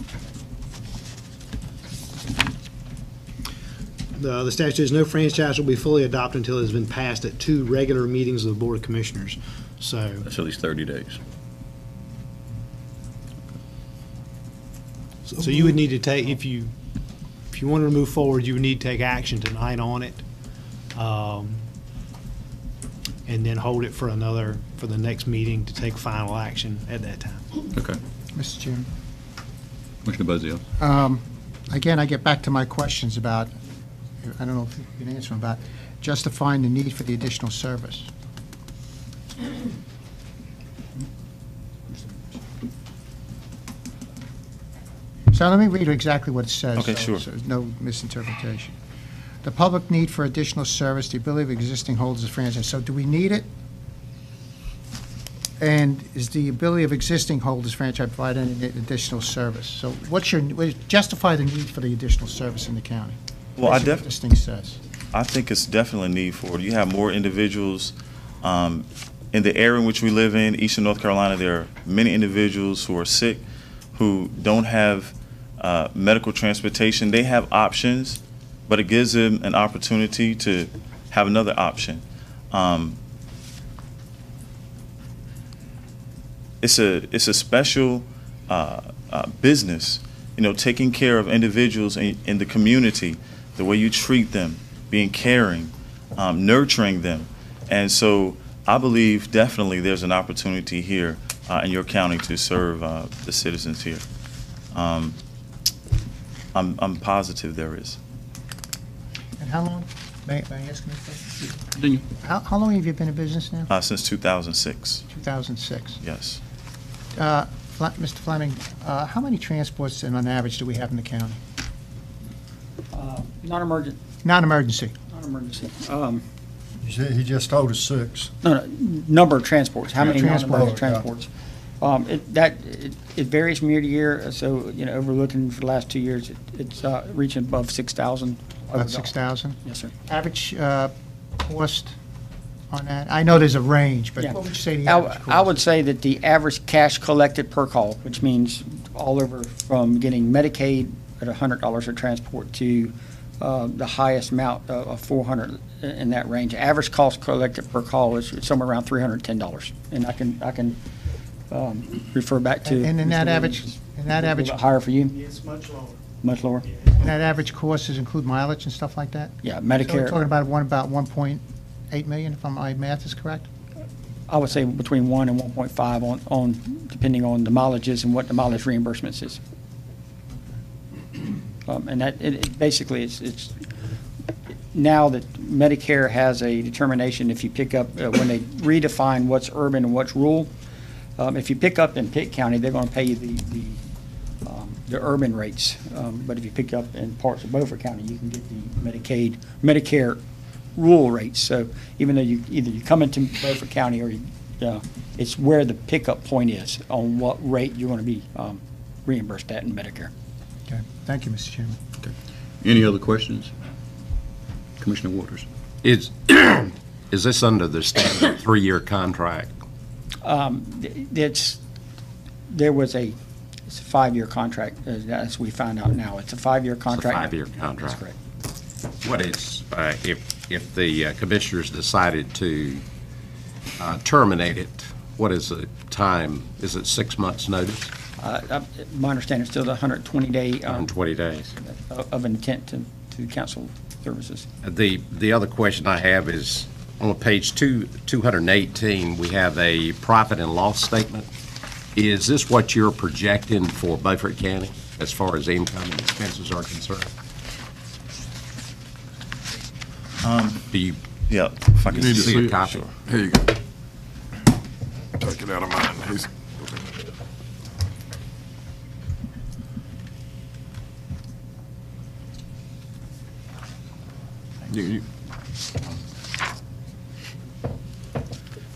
The statute is no franchise will be fully adopted until it has been passed at 2 regular meetings of the Board of Commissioners. So That's at least 30 days. So you would need to take, if you wanted to move forward, you would need to take action tonight on it, and then hold it for the next meeting to take final action at that time. Okay. Mr. Chairman. Commissioner Buzzio. Again, I get back to my questions about, I don't know if you can answer them, about justifying the need for the additional service. So let me read exactly what it says. Okay, sure. So there's no misinterpretation. The public need for additional service, the ability of existing holders of franchise. So do we need it? And is the ability of existing holders franchise provide any additional service? So justify the need for the additional service in the county? Well, That's what this thing says. I think it's definitely a need for it. You have more individuals in the area in which we live in, Eastern North Carolina. There are many individuals who are sick, who don't have medical transportation. They have options, but it gives them an opportunity to have another option. It's a special business, you know, taking care of individuals in the community, the way you treat them, being caring, nurturing them. And so I believe definitely there's an opportunity here in your county to serve the citizens here. I'm positive there is. And how long, may I ask you a question? How long have you been in business now? Since 2006. 2006. Yes. Mr. Fleming, how many transports on average do we have in the county? Non-emergent. Non-emergency. Non-emergency. He just told us 6. No, number of transports. How many Transport, non-emergent transports? It varies from year to year. So, you know, overlooking for the last 2 years, it's reaching above 6,000. About 6,000? Yes, sir. Average cost on that? I know there's a range, but Yeah. what would you say the average cost? I would say that the average cash collected per call, which means all over from getting Medicaid at $100 a transport to the highest amount of $400 in that range. Average cost collected per call is somewhere around $310, and I can refer back to. And in Mr. that Williams. average, in that average. A little bit higher for you? It's much lower. Much lower? And that average cost does include mileage and stuff like that? Yeah, So we're Medicare. talking about about 1.8 million, if my math is correct? I would say between 1 and 1.5 on depending on the mileages and what the mileage reimbursements is. And that, basically, it's now that Medicare has a determination, if you pick up, when they redefine what's urban and what's rural, if you pick up in Pitt County, they're going to pay you the urban rates. But if you pick up in parts of Beaufort County, you can get the Medicare rural rates. So even though either you come into Beaufort County or it's where the pickup point is on what rate you're going to be reimbursed at in Medicare. Okay, thank you, Mr. Chairman. Any other questions? Commissioner Waters. Is this under the standard 3-year contract? It's a 5-year contract, as we find out now. It's a 5-year contract. It's a 5-year contract. That's correct. What is, if the commissioners decided to terminate it, what is the time? Is it 6 months' notice? My understanding is still the 120-day. 120 days. Of intent to cancel services. The other question I have is, on page 218, we have a profit and loss statement. Is this what you're projecting for Beaufort County as far as income and expenses are concerned? Do you? Yeah, if I can need to see a copy. Sure. Here you go. Take it out of mine.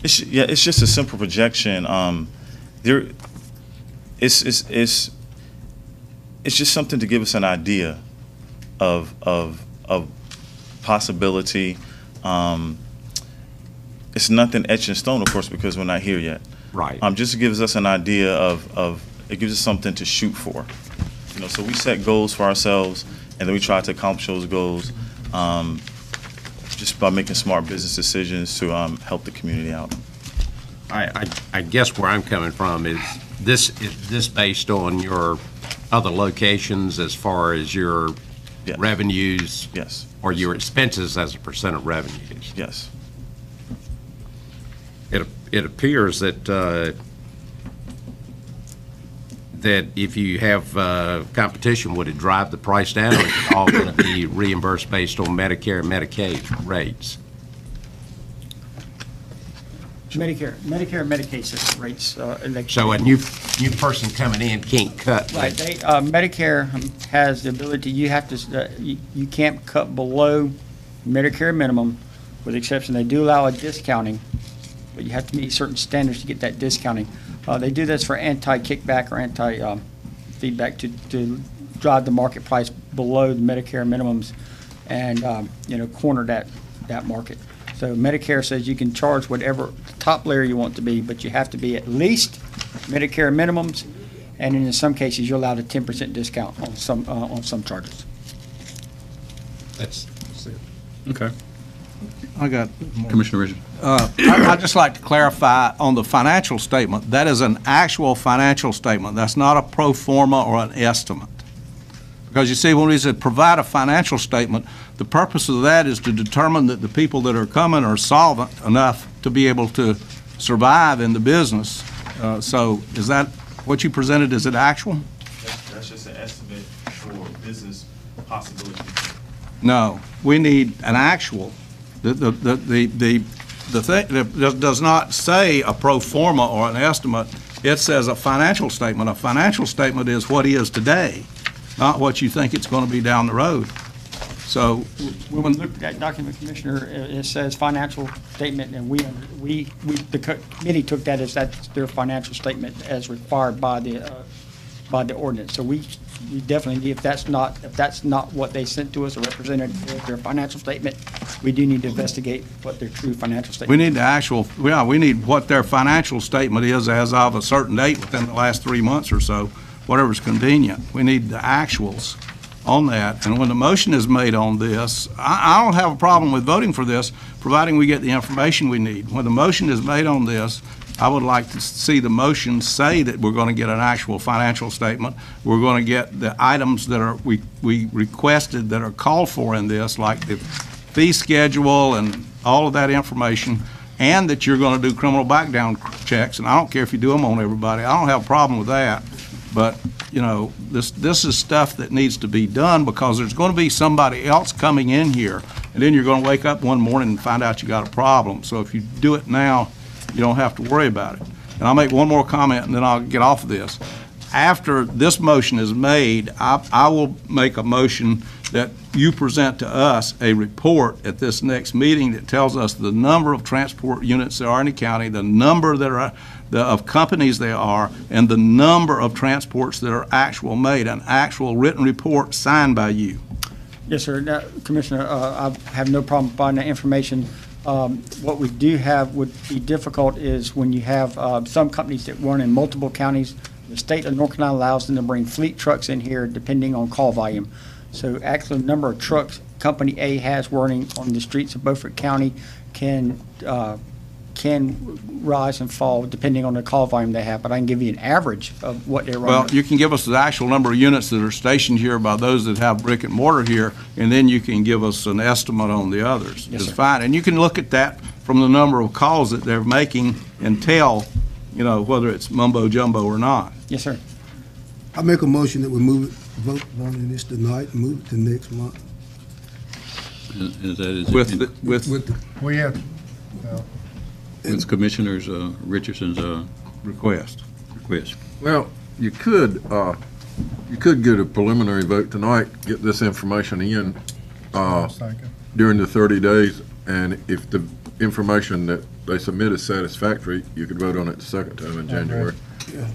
It's just a simple projection. It's just something to give us an idea of possibility. It's nothing etched in stone, of course, because we're not here yet. Right. Just gives us an idea of it gives us something to shoot for. You know, so we set goals for ourselves, and then we try to accomplish those goals just by making smart business decisions to help the community out. I guess where I'm coming from is this based on your other locations as far as your revenues? Yes. Or your expenses as a percent of revenues? Yes. It appears that that if you have competition, would it drive the price down, or is it all going to be reimbursed based on Medicare and Medicaid rates? Medicare and Medicaid system rates. So a new person coming in can't cut. Right. Medicare has the ability. You have to. You can't cut below Medicare minimum, with the exception they do allow a discounting, but you have to meet certain standards to get that discounting. They do this for anti-kickback or anti-feedback to drive the market price below the Medicare minimums. and, corner that market. So Medicare says you can charge whatever top layer you want to be, but you have to be at least Medicare minimums, and in some cases, you're allowed a 10% discount on some charges. That's it. Okay. I got Commissioner Richard. I'd just like to clarify on the financial statement, that is an actual financial statement. That's not a pro forma or an estimate. Because you see, when we say provide a financial statement, the purpose of that is to determine that the people that are coming are solvent enough to be able to survive in the business. So is that what you presented? Is it actual? That's just an estimate for business possibilities. No, we need an actual. The thing that does not say a pro forma or an estimate. It says a financial statement. A financial statement is what is today, not what you think it's going to be down the road. So When we looked at that document, Commissioner, it says financial statement, and the committee took that as that's their financial statement as required by the ordinance. So we definitely, if that's not what they sent to us, a representative of their financial statement, we do need to investigate what their true financial statement. we need the actual. We need what their financial statement is as of a certain date within the last 3 months or so, whatever's convenient. We need the actuals on that. And when the motion is made on this, I don't have a problem with voting for this, providing we get the information we need. When the motion is made on this, I would like to see the motion say that we're going to get an actual financial statement. We're going to get the items that are we requested that are called for in this, like the fee schedule and all of that information, and that you're going to do criminal background checks. And I don't care if you do them on everybody. I don't have a problem with that. But, this is stuff that needs to be done, because there's going to be somebody else coming in here, and then you're going to wake up one morning and find out you got a problem. So if you do it now, you don't have to worry about it. And I'll make one more comment, and then I'll get off of this. After this motion is made, I will make a motion that you present to us a report at this next meeting that tells us the number of transport units there are in the county, the number that are of companies there are, and the number of transports that are made, an actual written report signed by you. Yes, sir. Now, Commissioner, I have no problem finding that information. What we do have would be difficult is when you have some companies that run in multiple counties. The state of North Carolina allows them to bring fleet trucks in here depending on call volume. So actually, the number of trucks Company A has running on the streets of Beaufort County can rise and fall depending on the call volume they have. But I can give you an average of what they're running. Well, you can give us the actual number of units that are stationed here by those that have brick and mortar here, and then you can give us an estimate on the others. Yes, It's sir. fine. And you can look at that from the number of calls that they're making and tell, whether it's mumbo jumbo or not. Yes, sir. I make a motion that we vote on this tonight and move it to next month. With Commissioners Richardson's request. Well, you could get a preliminary vote tonight, get this information in during the 30 days, and if the information that they submit is satisfactory, you could vote on it the second time in January. Yeah.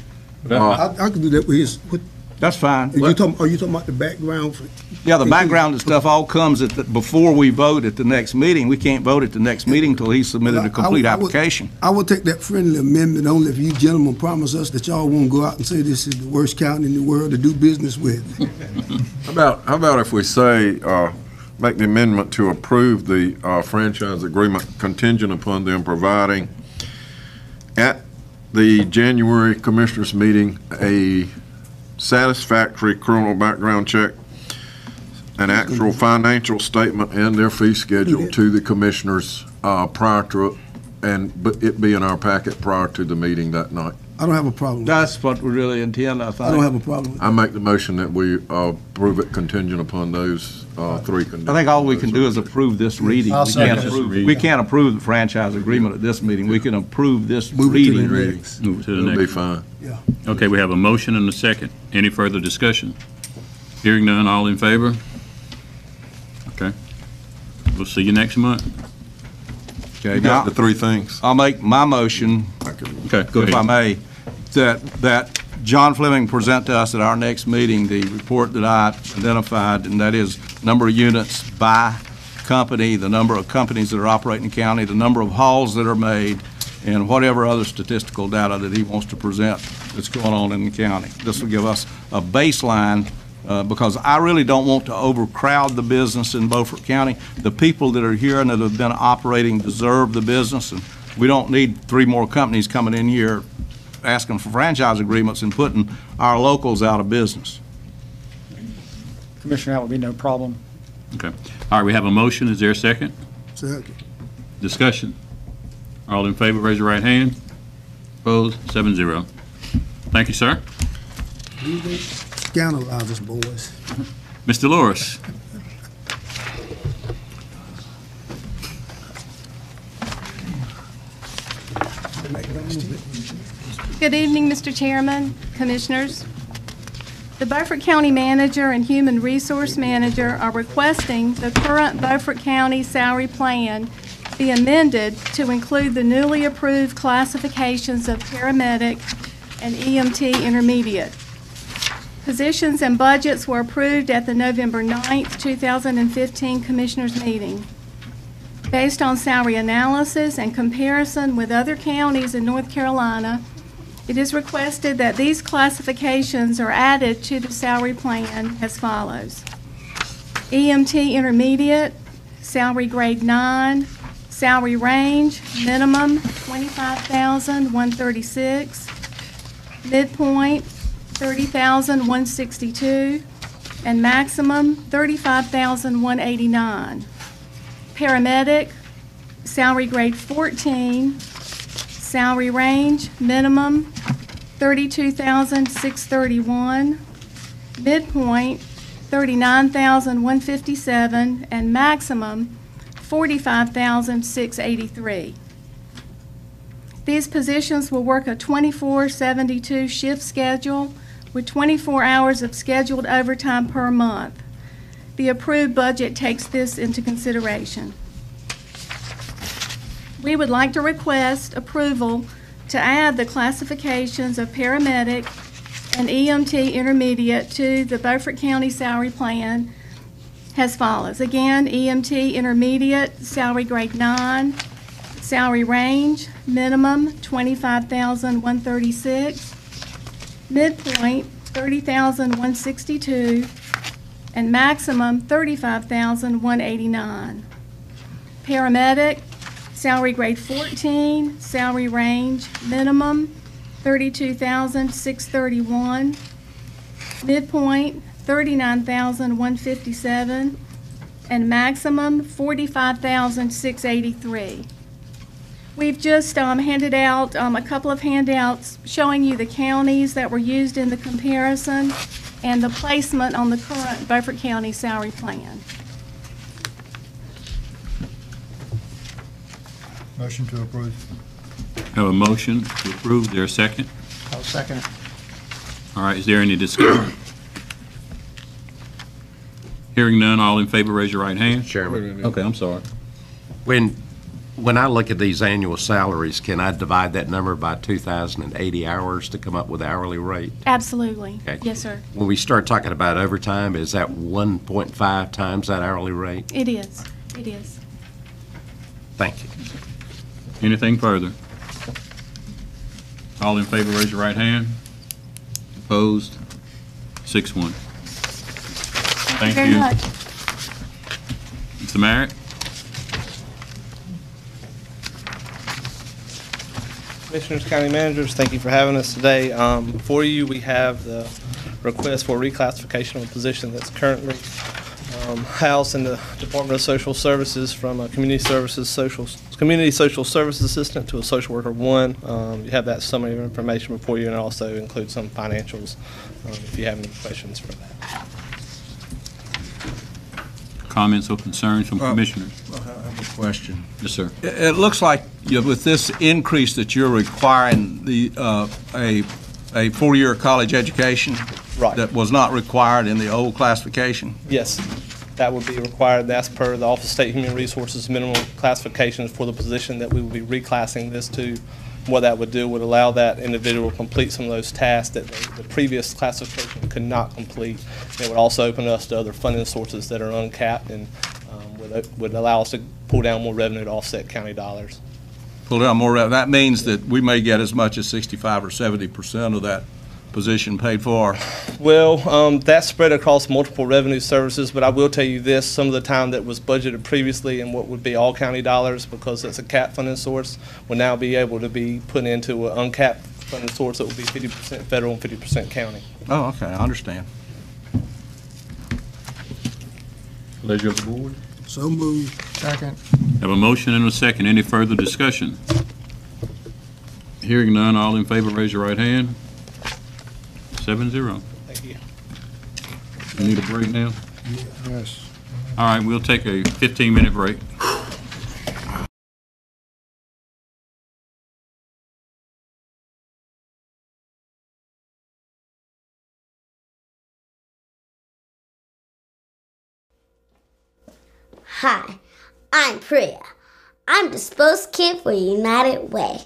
I could do that with That's fine. Are you talking about the background? Yeah, the background and stuff all comes before we vote at the next meeting. We can't vote at the next meeting until he's submitted a complete application. I would take that friendly amendment only if you gentlemen promise us that y'all won't go out and say this is the worst county in the world to do business with. How about if we say, make the amendment to approve the franchise agreement contingent upon them providing at the January Commissioners meeting a satisfactory criminal background check, an actual financial statement, and their fee schedule to the commissioners prior to but it be in our packet prior to the meeting that night. I don't have a problem. That's what we really intend, I think. I don't have a problem with that. I make the motion that we approve it contingent upon those three conditions. I think all we can do is approve this reading. We can't approve the franchise agreement at this meeting. We can approve this reading. Move it to the It'll next. be fine. Yeah. Okay, we have a motion and a second. Any further discussion? Hearing none, all in favor? Okay. We'll see you next month. Okay, You got the three things. I'll make my motion, Okay, go if I ahead. may, that John Fleming present to us at our next meeting the report that I identified, and that is number of units by company, the number of companies that are operating in the county, the number of hauls that are made, and whatever other statistical data that he wants to present that's going on in the county. This will give us a baseline, because I really don't want to overcrowd the business in Beaufort County. The people that are here and that have been operating deserve the business, and we don't need 3 more companies coming in here asking for franchise agreements and putting our locals out of business. Commissioner, that would be no problem. Okay. All right, we have a motion. Is there a second? Second. Discussion. All in favor, raise your right hand. Opposed? 7-0. Thank you, sir. Scandalize us, boys. Mr. Lewis. Good evening, Mr. Chairman, Commissioners. The Beaufort County Manager and Human Resource Manager are requesting the current Beaufort County salary plan be amended to include the newly approved classifications of paramedic and EMT intermediate. Positions and budgets were approved at the November 9th, 2015 Commissioners meeting. Based on salary analysis and comparison with other counties in North Carolina, it is requested that these classifications are added to the salary plan as follows. EMT intermediate, salary grade 9, salary range, minimum $25,136, midpoint $30,162, and maximum $35,189. Paramedic, salary grade 14, salary range, minimum $32,631, midpoint $39,157, and maximum $45,683. These positions will work a 24/72 shift schedule with 24 hours of scheduled overtime per month. The approved budget takes this into consideration. We would like to request approval to add the classifications of paramedic and EMT intermediate to the Beaufort County salary plan as follows. Again, EMT intermediate, salary grade 9, salary range, minimum $25,136, midpoint $30,162, and maximum $35,189. Paramedic, salary grade 14, salary range, minimum $32,631, midpoint $39,157, and maximum $45,683. We've just handed out a couple of handouts showing you the counties that were used in the comparison and the placement on the current Beaufort County salary plan. Motion to approve. Have a motion to approve. Is there a second? I'll second it. All right, is there any discussion? Hearing none, all in favor, raise your right hand. Chairman. Okay, I'm sorry. When I look at these annual salaries, can I divide that number by 2,080 hours to come up with hourly rate? Absolutely. Okay. Yes, sir. When we start talking about overtime, is that 1.5 times that hourly rate? It is. It is. Thank you. Anything further? All in favor, raise your right hand. Opposed? 6-1. Thank Very you. much. Mr. Merritt? Commissioners, County Managers, thank you for having us today. Before you, we have the request for reclassification of a position that's currently housed in the Department of Social Services from a Community Social Services Assistant to a Social Worker 1. You have that summary of information before you, and it also includes some financials if you have any questions for that. Comments or concerns from commissioners? I have a question. Yes, sir. It looks like with this increase that you're requiring a 4-year college education that was not required in the old classification? Yes, that would be required. That's per the Office of State Human Resources minimum classifications for the position that we will be reclassing this to what that would do would allow that individual to complete some of those tasks that the previous classification could not complete. It would also open us to other funding sources that are uncapped and would allow us to pull down more revenue to offset county dollars. Pull down more revenue. That means that we may get as much as 65 or 70% of that position paid for. Well, that's spread across multiple revenue services, but I will tell you this, some of the time that was budgeted previously in what would be all county dollars, because it's a cap funding source, will now be able to be put into an uncapped funding source that will be 50% federal and 50% county. Oh, okay, I understand. Pleasure of the board. So moved. Second. Have a motion and a second. Any further discussion? Hearing none, all in favor, raise your right hand. 7-0. Thank you. You need a break now? Yes. All right, we'll take a 15-minute break. Hi, I'm Priya. I'm the spokeskid for United Way.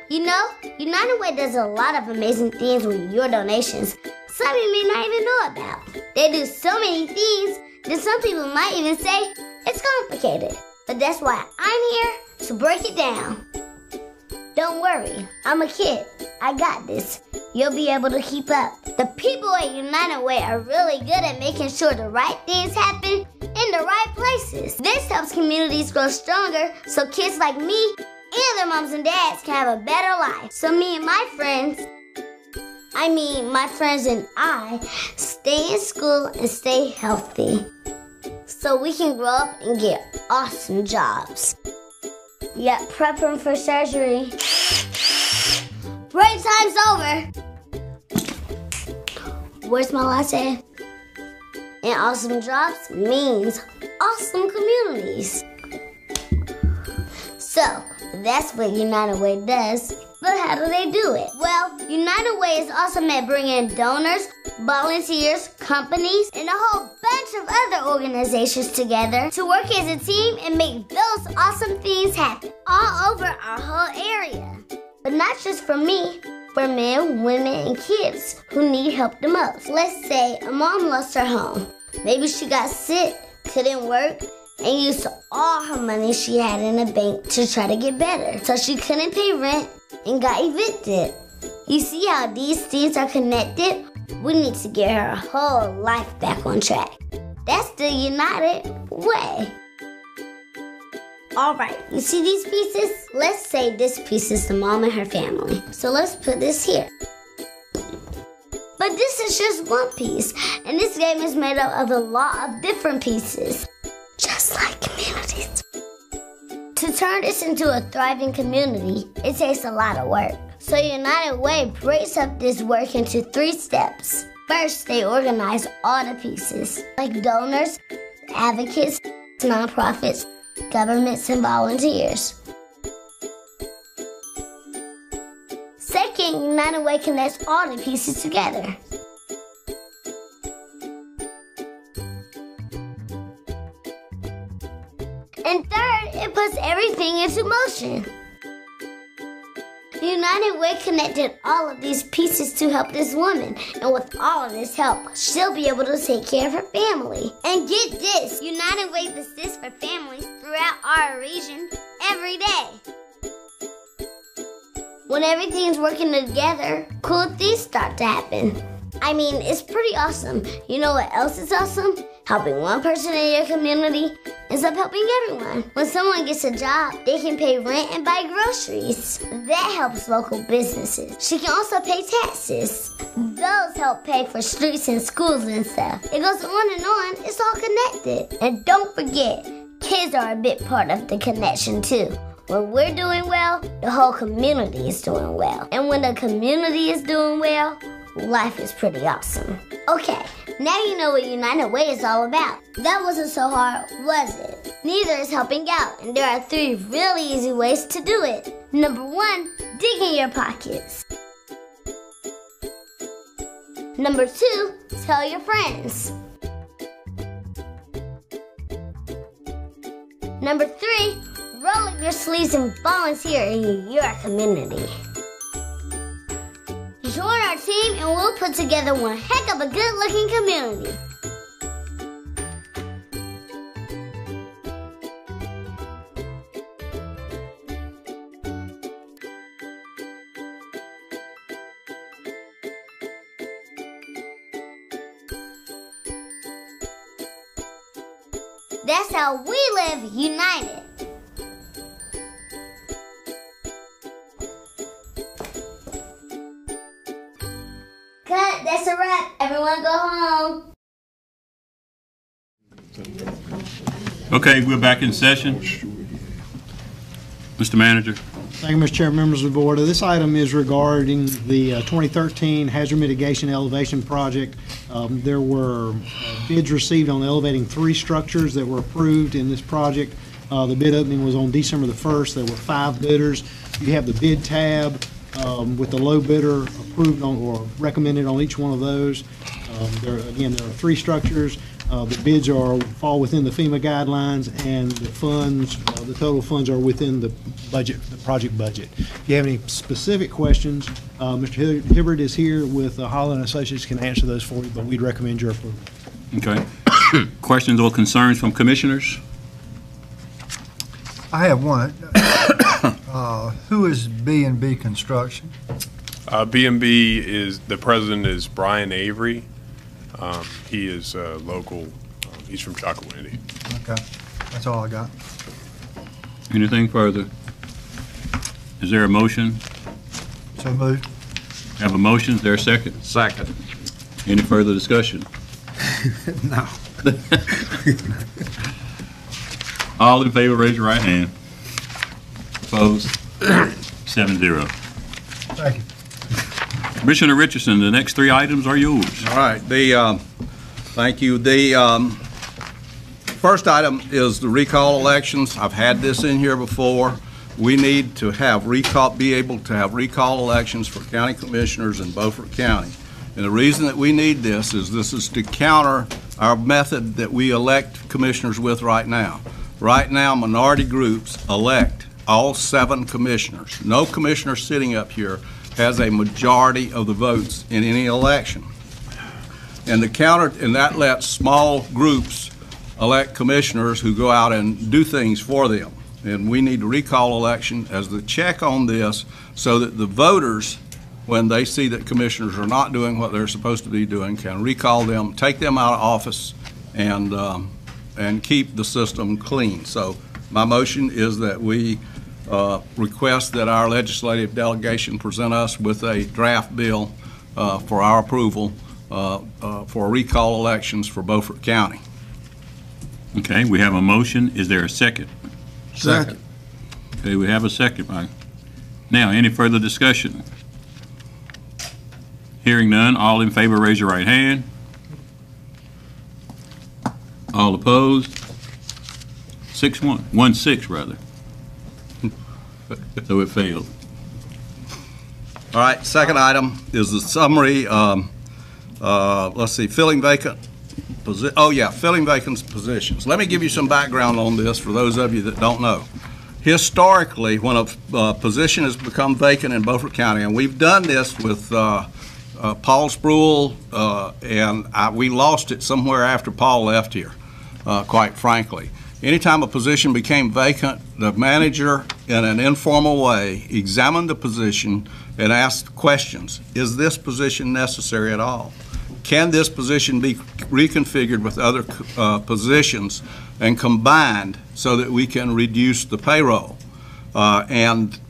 You know, United Way does a lot of amazing things with your donations. Some you may not even know about. They do so many things that some people might even say it's complicated. But that's why I'm here to break it down. Don't worry, I'm a kid. I got this. You'll be able to keep up. The people at United Way are really good at making sure the right things happen in the right places. This helps communities grow stronger so kids like me and their moms and dads can have a better life. So me and my friends and I, stay in school and stay healthy. So we can grow up and get awesome jobs. Yep, prepping for surgery. Break time's over. Where's my latte? And awesome jobs means awesome communities. So, that's what United Way does. But how do they do it? Well, United Way is awesome at bringing donors, volunteers, companies, and a whole bunch of other organizations together to work as a team and make those awesome things happen all over our whole area. But not just for me, for men, women, and kids who need help the most. Let's say a mom lost her home. Maybe she got sick, couldn't work, and used all her money she had in the bank to try to get better. So she couldn't pay rent and got evicted. You see how these things are connected? We need to get her whole life back on track. That's the United Way. All right, you see these pieces? Let's say this piece is the mom and her family. So let's put this here. But this is just one piece, and this game is made up of a lot of different pieces, just like communities. To turn this into a thriving community, it takes a lot of work. So United Way breaks up this work into 3 steps. First, they organize all the pieces, like donors, advocates, nonprofits, governments, and volunteers. Second, United Way connects all the pieces together. And third, it puts everything into motion. United Way connected all of these pieces to help this woman, and with all of this help, she'll be able to take care of her family. And get this, United Way assists for families throughout our region every day. When everything's working together, cool things start to happen. I mean, it's pretty awesome. You know what else is awesome? Helping one person in your community ends up helping everyone. When someone gets a job, they can pay rent and buy groceries. That helps local businesses. She can also pay taxes. Those help pay for streets and schools and stuff. It goes on and on. It's all connected. And don't forget, kids are a big part of the connection too. When we're doing well, the whole community is doing well. And when the community is doing well, life is pretty awesome. Okay, now you know what United Way is all about. That wasn't so hard, was it? Neither is helping out, and there are 3 really easy ways to do it. Number 1, dig in your pockets. Number 2, tell your friends. Number 3, roll up your sleeves and volunteer in your community. Join our team and we'll put together one heck of a good-looking community. That's how we live united. Cut, that's a wrap. Everyone go home. Okay, we're back in session. Mr. Manager. Thank you, Mr. Chair, members of the board. This item is regarding the 2013 hazard mitigation elevation project. There were bids received on elevating 3 structures that were approved in this project. The bid opening was on December the 1st. There were 5 bidders. You have the bid tab with the low bidder approved on or recommended on each one of those. There are 3 structures. The bids fall within the FEMA guidelines, and the funds, the total funds are within the budget, the project budget. If you have any specific questions, Mr. Hibbert is here with Holland Associates, can answer those for you, but we'd recommend your approval. Okay. Questions or concerns from commissioners? I have one. Who is B&B Construction? B&B is, the president is Brian Avery. He is local. He's from Chocowinity. Okay, that's all I got. Anything further? Is there a motion? So moved. Have a motion, is there a second? Second. Any further discussion? No. All in favor, raise your right hand. Opposed? 7-0. Thank you. Commissioner Richardson, the next 3 items are yours. All right, thank you. The first item is the recall elections. I've had this in here before. We need to have be able to have recall elections for county commissioners in Beaufort County. And the reason that we need this is to counter our method that we elect commissioners with right now. Right now, minority groups elect all 7 commissioners. No commissioner sitting up here has a majority of the votes in any election. And that lets small groups elect commissioners who go out and do things for them. And we need to recall election as the check on this so that the voters, when they see that commissioners are not doing what they're supposed to be doing, can recall them, take them out of office, and keep the system clean. So my motion is that we request that our legislative delegation present us with a draft bill for our approval for recall elections for Beaufort County. Okay, we have a motion. Is there a second? Second. Okay, we have a second, right? Now, any further discussion? Hearing none, all in favor, raise your right hand. All opposed? 6-1, 1-6 rather. So it failed. All right, second item is the summary. Let's see, filling vacant positions. Let me give you some background on this for those of you that don't know. Historically, when a position has become vacant in Beaufort County, and we've done this with Paul Spruill, and we lost it somewhere after Paul left here, quite frankly. Anytime a position became vacant, the manager, in an informal way, examined the position and asked questions. Is this position necessary at all? Can this position be reconfigured with other positions and combined so that we can reduce the payroll? And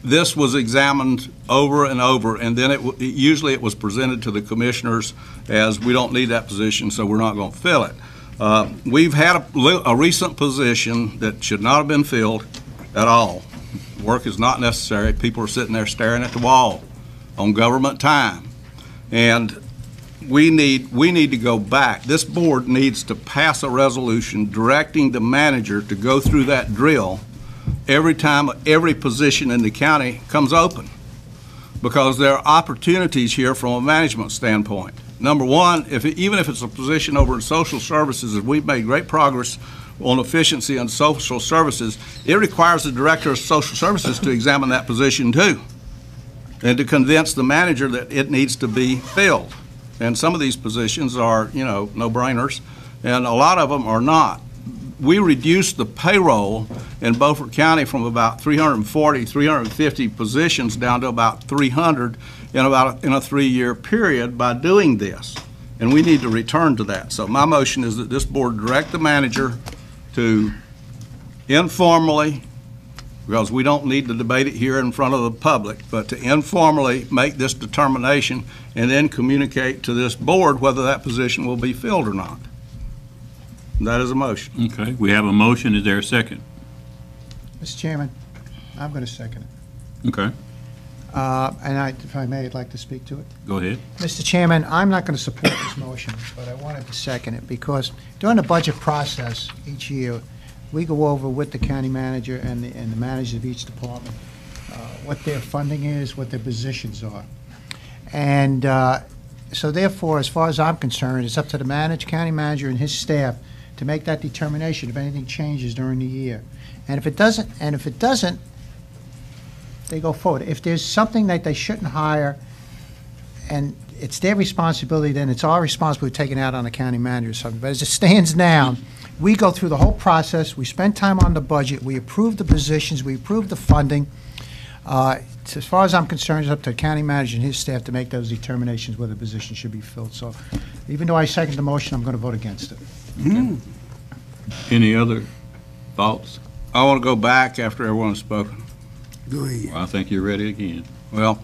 this was examined over and over, and then usually it was presented to the commissioners as, we don't need that position, so we're not going to fill it. We've had a recent position that should not have been filled at all. Work is not necessary. People are sitting there staring at the wall on government time. And we need to go back. This board needs to pass a resolution directing the manager to go through that drill every time every position in the county comes open, because there are opportunities here from a management standpoint. Number one, even if it's a position over in social services, if we've made great progress on efficiency in social services, it requires the director of social services to examine that position too, and to convince the manager that it needs to be filled. And some of these positions are, no-brainers, and a lot of them are not. We reduced the payroll in Beaufort County from about 340, 350 positions down to about 300 in a 3-year period by doing this. And we need to return to that. So my motion is that this board direct the manager to informally, because we don't need to debate it here in front of the public, but to informally make this determination and then communicate to this board whether that position will be filled or not. That is a motion. Okay, we have a motion. Is there a second? Mr. Chairman, I'm going to second it. Okay, If I may, I'd like to speak to it. go ahead. Mr. Chairman, I'm not going to support this motion, but I wanted to second it because during the budget process each year, we go over with the county manager and the managers of each department what their funding is, what their positions are. And so therefore, as far as I'm concerned, it's up to the county manager and his staff to make that determination if anything changes during the year. And if it doesn't, they go forward. If there's something that they shouldn't hire and it's their responsibility, then it's our responsibility to take it out on the county manager or something. But as it stands now, we go through the whole process, we spend time on the budget, we approve the positions, we approve the funding. As far as I'm concerned, it's up to the county manager and his staff to make those determinations whether the position should be filled. So even though I second the motion, I'm going to vote against it. Any other thoughts? I want to go back after everyone has spoken. Go ahead. Well, I think you're ready again. Well,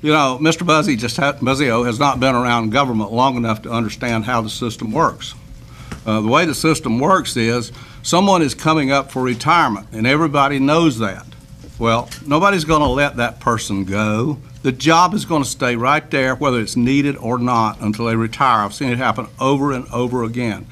Mr. Buzzio has not been around government long enough to understand how the system works. The way the system works is someone is coming up for retirement, and everybody knows that. Well, nobody's going to let that person go. The job is going to stay right there, whether it's needed or not, until they retire. I've seen it happen over and over again.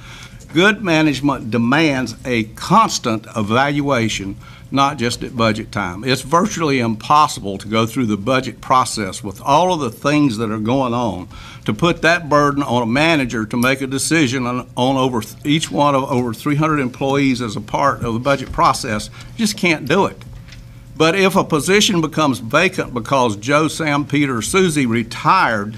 Good management demands a constant evaluation, not just at budget time. It's virtually impossible to go through the budget process with all of the things that are going on to put that burden on a manager to make a decision on over each one of over 300 employees as a part of the budget process. You just can't do it. But if a position becomes vacant because Joe, Sam, Peter, or Susie retired,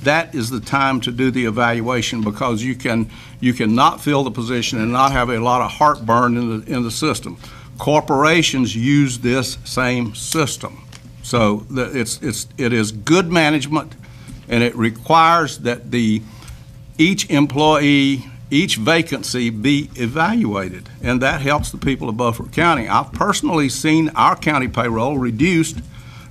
that is the time to do the evaluation, because you cannot fill the position and not have a lot of heartburn in the system. Corporations use this same system. So it is good management, and it requires that each employee, each vacancy be evaluated, and that helps the people of Beaufort County. I've personally seen our county payroll reduced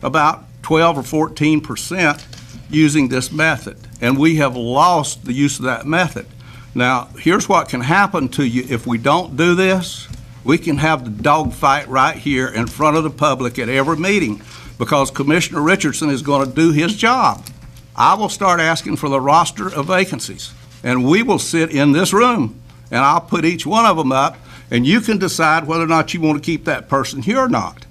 about 12 or 14% using this method, and we have lost the use of that method. Now, here's what can happen to you if we don't do this. We can have the dogfight right here in front of the public at every meeting, because Commissioner Richardson is going to do his job. I will start asking for the roster of vacancies, and we will sit in this room, and I'll put each one of them up, and you can decide whether or not you want to keep that person here or not,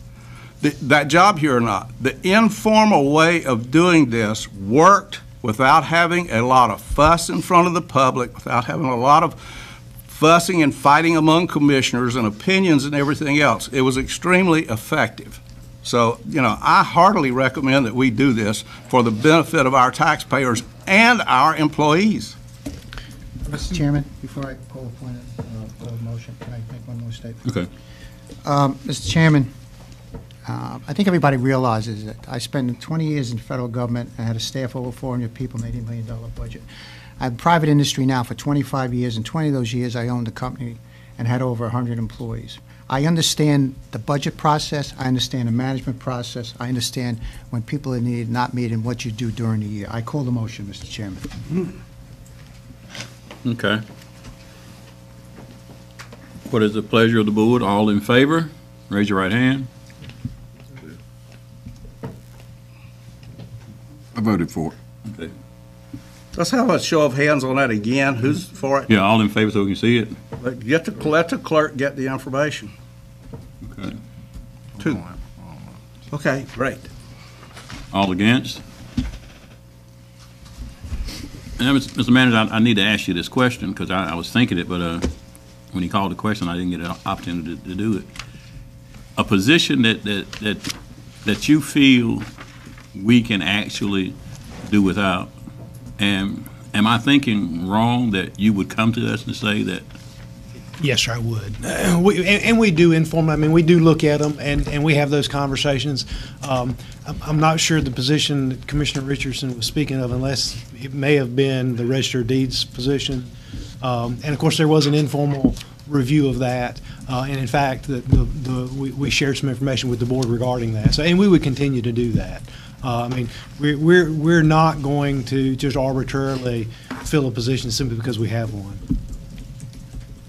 that job here or not. The informal way of doing this worked without having a lot of fuss in front of the public, without having a lot of fussing and fighting among commissioners and opinions and everything else. It was extremely effective. So, I heartily recommend that we do this for the benefit of our taxpayers and our employees. Mr. Chairman, before I call a point of motion, can I make one more statement? Okay. Mr. Chairman, I think everybody realizes that I spent 20 years in federal government. I had a staff of over 400 people, an $80 million budget. I have private industry now for 25 years, and 20 of those years I owned a company and had over 100 employees. I understand the budget process, I understand the management process, I understand when people are needed, not needed, and what you do during the year. I call the motion, Mr. Chairman. Okay. What is the pleasure of the board? All in favor? Raise your right hand. I voted for it. Okay. Let's have a show of hands on that again. Who's for it? Yeah, all in favor so we can see it. Let the clerk get the information. Okay. 2. Okay, great. All against? Mr. Manager, I need to ask you this question because I was thinking it, but when he called the question, I didn't get an opportunity to do it. A position that you feel we can actually do without, and am I thinking wrong that you would come to us and say that? Yes, sir, I would. We do inform, I mean, we do look at them, and we have those conversations. I'm not sure the position that Commissioner Richardson was speaking of, unless it may have been the Register of Deeds position. And of course, there was an informal review of that. And in fact, we shared some information with the board regarding that. So, and we would continue to do that. I mean, we're not going to just arbitrarily fill a position simply because we have one.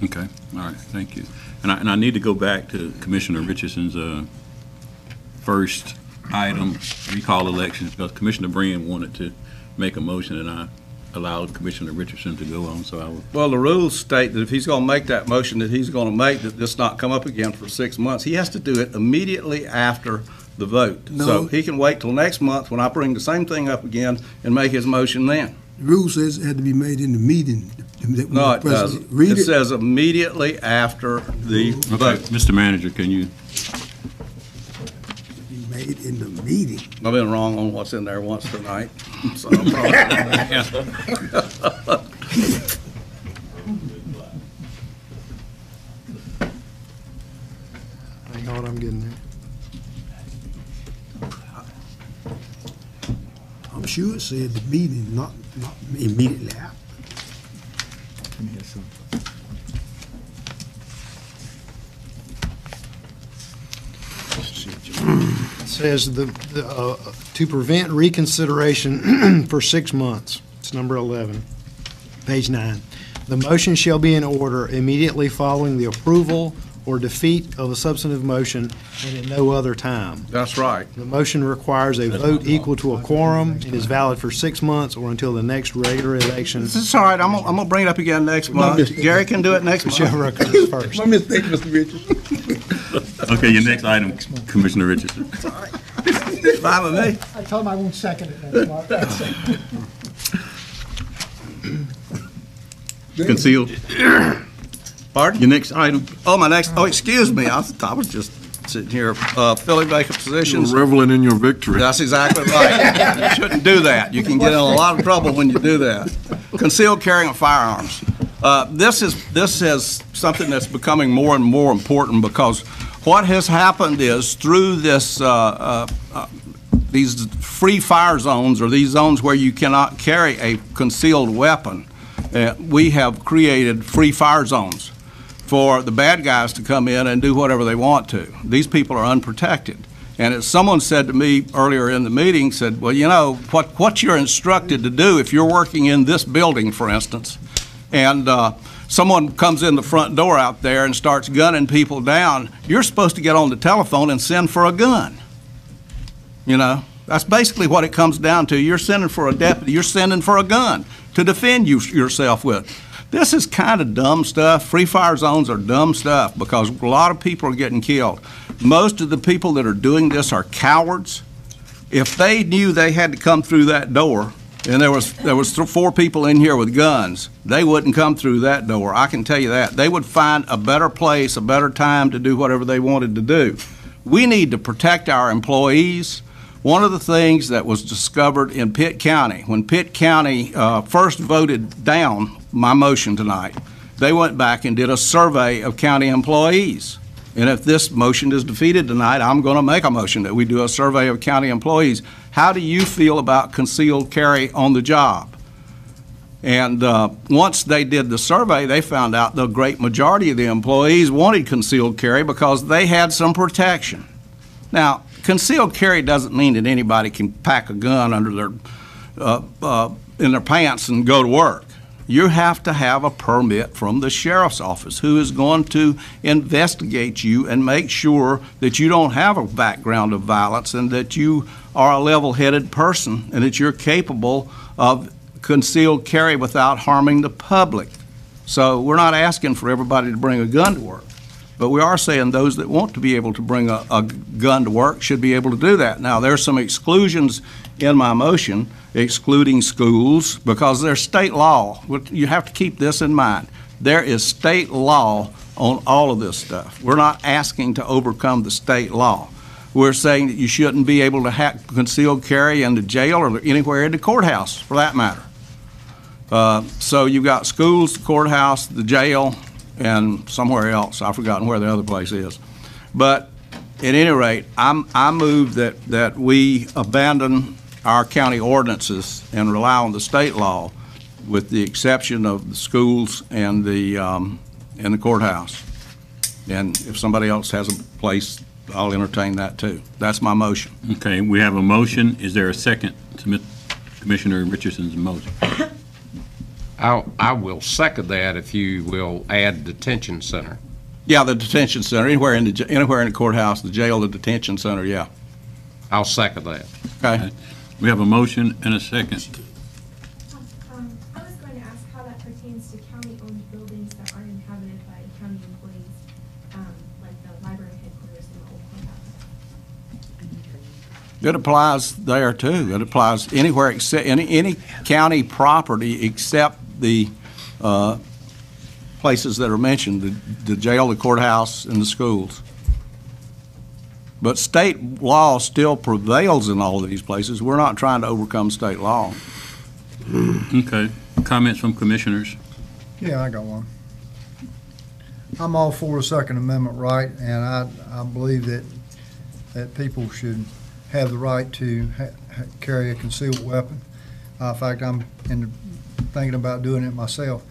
Okay, all right, thank you. And I need to go back to Commissioner Richardson's first item, recall elections, because Commissioner Brand wanted to make a motion, and I allowed Commissioner Richardson to go on, so I will. Well, the rules state that if he's going to make that motion that he's going to make, that this not come up again for 6 months, he has to do it immediately after the vote. No. So he can wait till next month when I bring the same thing up again and make his motion then. The rule says it had to be made in the meeting. No, it doesn't. It says immediately after the vote. Mr. Manager, can you? Be made in the meeting. I've been wrong on what's in there once tonight. So I'm Hang on, I'm getting there. I'm sure it said the meeting, not immediately after. It says to prevent reconsideration for 6 months. It's number 11, page 9. The motion shall be in order immediately following the approval or defeat of a substantive motion and at no other time. That's right. The motion requires a vote equal to a quorum and is valid for 6 months or until the next regular election. This is all right. I'm going to bring it up again next month. Gary can do it next month. Whichever occurs first. My mistake, Mr. Richardson. Okay, your next item, Commissioner Richardson. Fine with me. I told him I won't second it next month. Concealed. Pardon? Your next item. Oh, my next, excuse me. I was just sitting here, filling vacant positions. You're reveling in your victory. That's exactly right. You shouldn't do that. You can get in a lot of trouble when you do that. Concealed carrying of firearms. This is something that's becoming more and more important because what has happened is through this these free fire zones, or these zones where you cannot carry a concealed weapon, we have created free fire zones for the bad guys to come in and do whatever they want to. These people are unprotected. And as someone said to me earlier in the meeting, said, well, you know, what you're instructed to do if you're working in this building, for instance, and someone comes in the front door out there and starts gunning people down, you're supposed to get on the telephone and send for a gun. You know, that's basically what it comes down to. You're sending for a deputy, you're sending for a gun to defend yourself with. This is kind of dumb stuff. Free fire zones are dumb stuff because a lot of people are getting killed. Most of the people that are doing this are cowards. If they knew they had to come through that door, and there was 4 people in here with guns, they wouldn't come through that door. I can tell you that. They would find a better place, a better time to do whatever they wanted to do. We need to protect our employees. One of the things that was discovered in Pitt County, when Pitt County first voted down my motion tonight, they went back and did a survey of county employees. And if this motion is defeated tonight, I'm going to make a motion that we do a survey of county employees. How do you feel about concealed carry on the job? And once they did the survey, they found out the great majority of the employees wanted concealed carry because they had some protection. Now, concealed carry doesn't mean that anybody can pack a gun under in their pants and go to work. You have to have a permit from the sheriff's office, who is going to investigate you and make sure that you don't have a background of violence and that you are a level-headed person and that you're capable of concealed carry without harming the public. So we're not asking for everybody to bring a gun to work. But we are saying those that want to be able to bring a gun to work should be able to do that. Now, there's some exclusions in my motion, excluding schools, because there's state law. You have to keep this in mind. There is state law on all of this stuff. We're not asking to overcome the state law. We're saying that you shouldn't be able to have concealed carry in the jail or anywhere in the courthouse, for that matter. So you've got schools, the courthouse, the jail, and somewhere else. I've forgotten where the other place is. But at any rate, I move that we abandon our county ordinances and rely on the state law, with the exception of the schools and the courthouse. And if somebody else has a place, I'll entertain that too. That's my motion. Okay, we have a motion. Is there a second to Commissioner Richardson's motion? I will second that if you will add detention center. Yeah, the detention center, anywhere in the courthouse, the jail, the detention center, yeah. I'll second that. Okay. We have a motion and a second. I was going to ask how that pertains to county-owned buildings that aren't inhabited by county employees, like the library headquarters and the old courthouse. It applies there too. It applies anywhere except any county property except the places that are mentioned, the jail, the courthouse, and the schools. But state law still prevails in all of these places. We're not trying to overcome state law. Okay. Comments from commissioners? Yeah, I got one. I'm all for the Second Amendment right, and I believe that people should have the right to carry a concealed weapon. In fact, I'm thinking about doing it myself.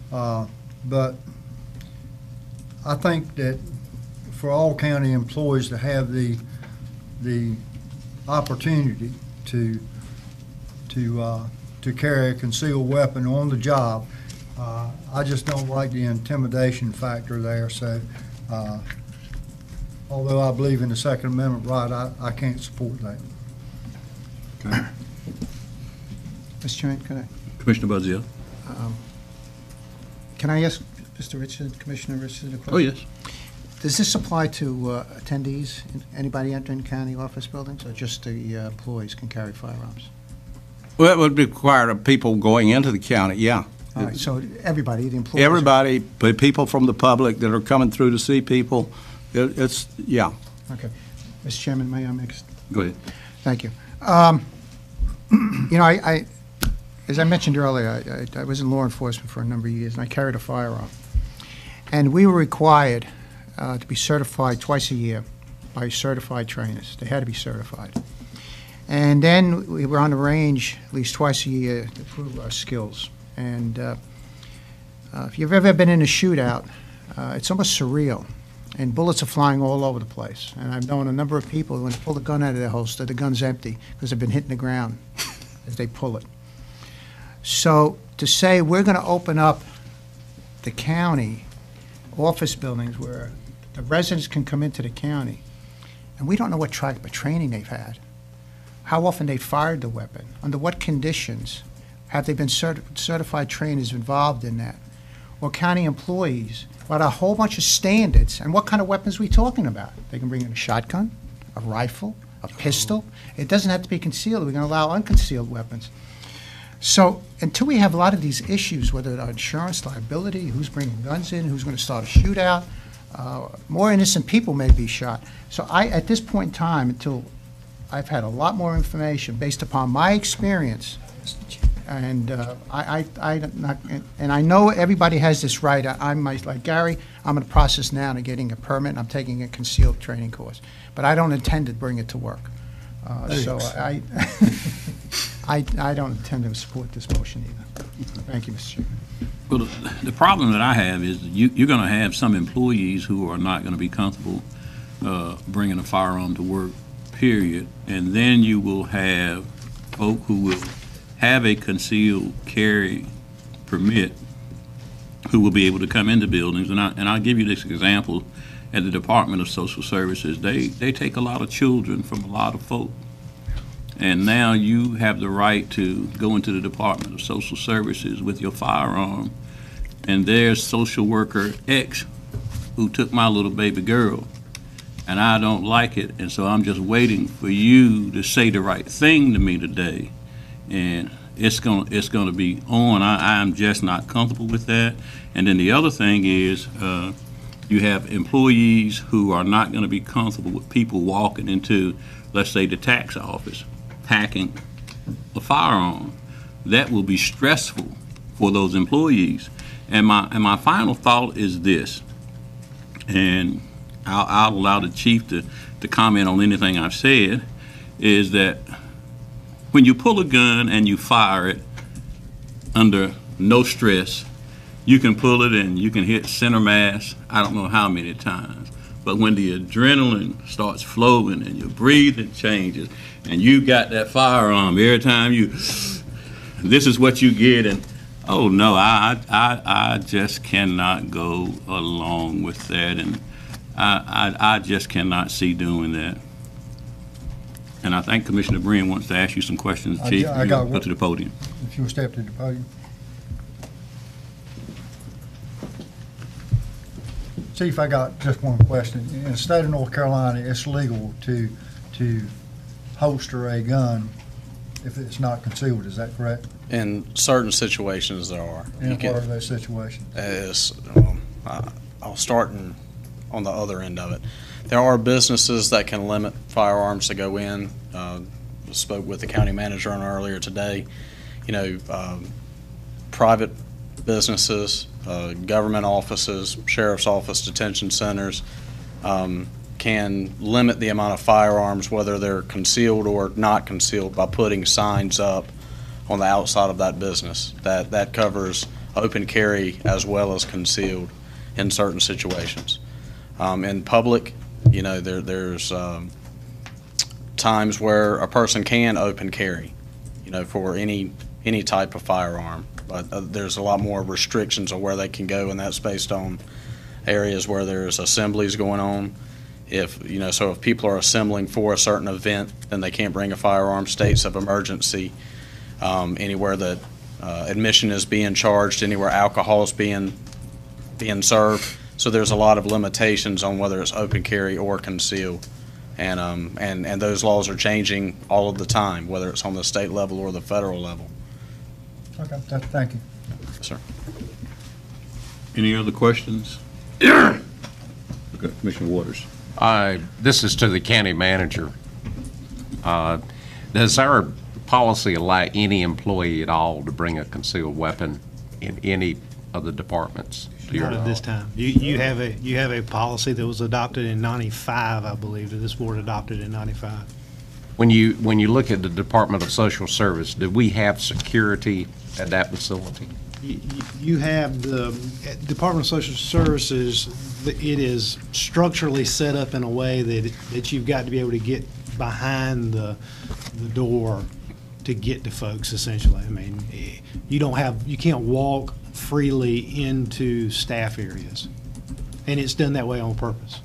But I think that for all county employees to have the opportunity to carry a concealed weapon on the job, I just don't like the intimidation factor there. So, although I believe in the Second Amendment right, I can't support that. Okay. Mr. Chairman, can I? Commissioner Buzzell. Can I ask Mr. Richardson, Commissioner Richardson, a question? Oh, yes. Does this apply to attendees, anybody entering county office buildings, or just the employees can carry firearms? Well, it would require people going into the county, yeah. All right, so everybody, the employees? Everybody, people from the public that are coming through to see people, it's, yeah. Okay. Mr. Chairman, may I make? Go ahead. Thank you. You know, I as I mentioned earlier, I was in law enforcement for a number of years, and I carried a firearm. And we were required to be certified twice a year by certified trainers. They had to be certified. And then we were on the range at least twice a year to prove our skills. And if you've ever been in a shootout, it's almost surreal. And bullets are flying all over the place. And I've known a number of people, when they pull the gun out of their holster, the gun's empty because they've been hitting the ground as they pull it. So to say we're going to open up the county office buildings where the residents can come into the county, and we don't know what type of training they've had, how often they fired the weapon, under what conditions, have they been certified trainers involved in that, or county employees, what a whole bunch of standards, and what kind of weapons are we talking about? They can bring in a shotgun, a rifle, a pistol. It doesn't have to be concealed. We're going to allow unconcealed weapons. So until we have a lot of these issues, whether it's insurance, liability, who's bringing guns in, who's going to start a shootout, more innocent people may be shot. So at this point in time, until I've had a lot more information based upon my experience, and I know everybody has this right. I'm like Gary. I'm in the process now of getting a permit. And I'm taking a concealed training course, but I don't intend to bring it to work. So I don't intend to support this motion either. Thank you, Mr. Chairman. Well, the problem that I have is you're going to have some employees who are not going to be comfortable bringing a firearm to work, period. And then you will have folk who will have a concealed carry permit who will be able to come into buildings. And I'll give you this example. At the Department of Social Services, they take a lot of children from a lot of folk. And now you have the right to go into the Department of Social Services with your firearm, and there's social worker X who took my little baby girl, and I don't like it, and so I'm just waiting for you to say the right thing to me today, and it's gonna be on. I'm just not comfortable with that. And then the other thing is, you have employees who are not gonna be comfortable with people walking into, let's say, the tax office, packing a firearm. That will be stressful for those employees. And my final thought is this, and I'll allow the chief to comment on anything I've said, is that when you pull a gun and you fire it under no stress, you can pull it and you can hit center mass I don't know how many times. But when the adrenaline starts flowing and your breathing changes and you got that firearm every time this is what you get, and oh no, I just cannot go along with that, and I just cannot see doing that. And I think Commissioner Breen wants to ask you some questions, Chief. Go to the podium. If you'll step to the podium. Chief, I got just one question. In the state of North Carolina, it's legal to holster a gun if it's not concealed. Is that correct? In certain situations, there are. And what are those situations? I'll start on the other end of it. There are businesses that can limit firearms to go in. Spoke with the county manager on earlier today. Private businesses, government offices, sheriff's office, detention centers can limit the amount of firearms, whether they're concealed or not concealed, by putting signs up on the outside of that business. That covers open carry as well as concealed in certain situations. In public, there's times where a person can open carry, for any type of firearm, but there's a lot more restrictions on where they can go, and that's based on areas where there's assemblies going on. If people are assembling for a certain event, then they can't bring a firearm. States of emergency, anywhere that admission is being charged, anywhere alcohol is being served. So there's a lot of limitations on whether it's open carry or concealed, and those laws are changing all of the time, whether it's on the state level or the federal level. Okay, thank you. Yes, sir. Any other questions? Okay, Commissioner Waters. This is to the county manager. Does our policy allow any employee at all to bring a concealed weapon in any of the departments? Not at this time. You have a policy that was adopted in '95, I believe, that this board adopted in '95. When you look at the Department of Social Service, do we have security at that facility? You have the Department of Social Services. It is structurally set up in a way that you've got to be able to get behind the door to get to folks. Essentially, I mean, you can't walk freely into staff areas, and it's done that way on purpose.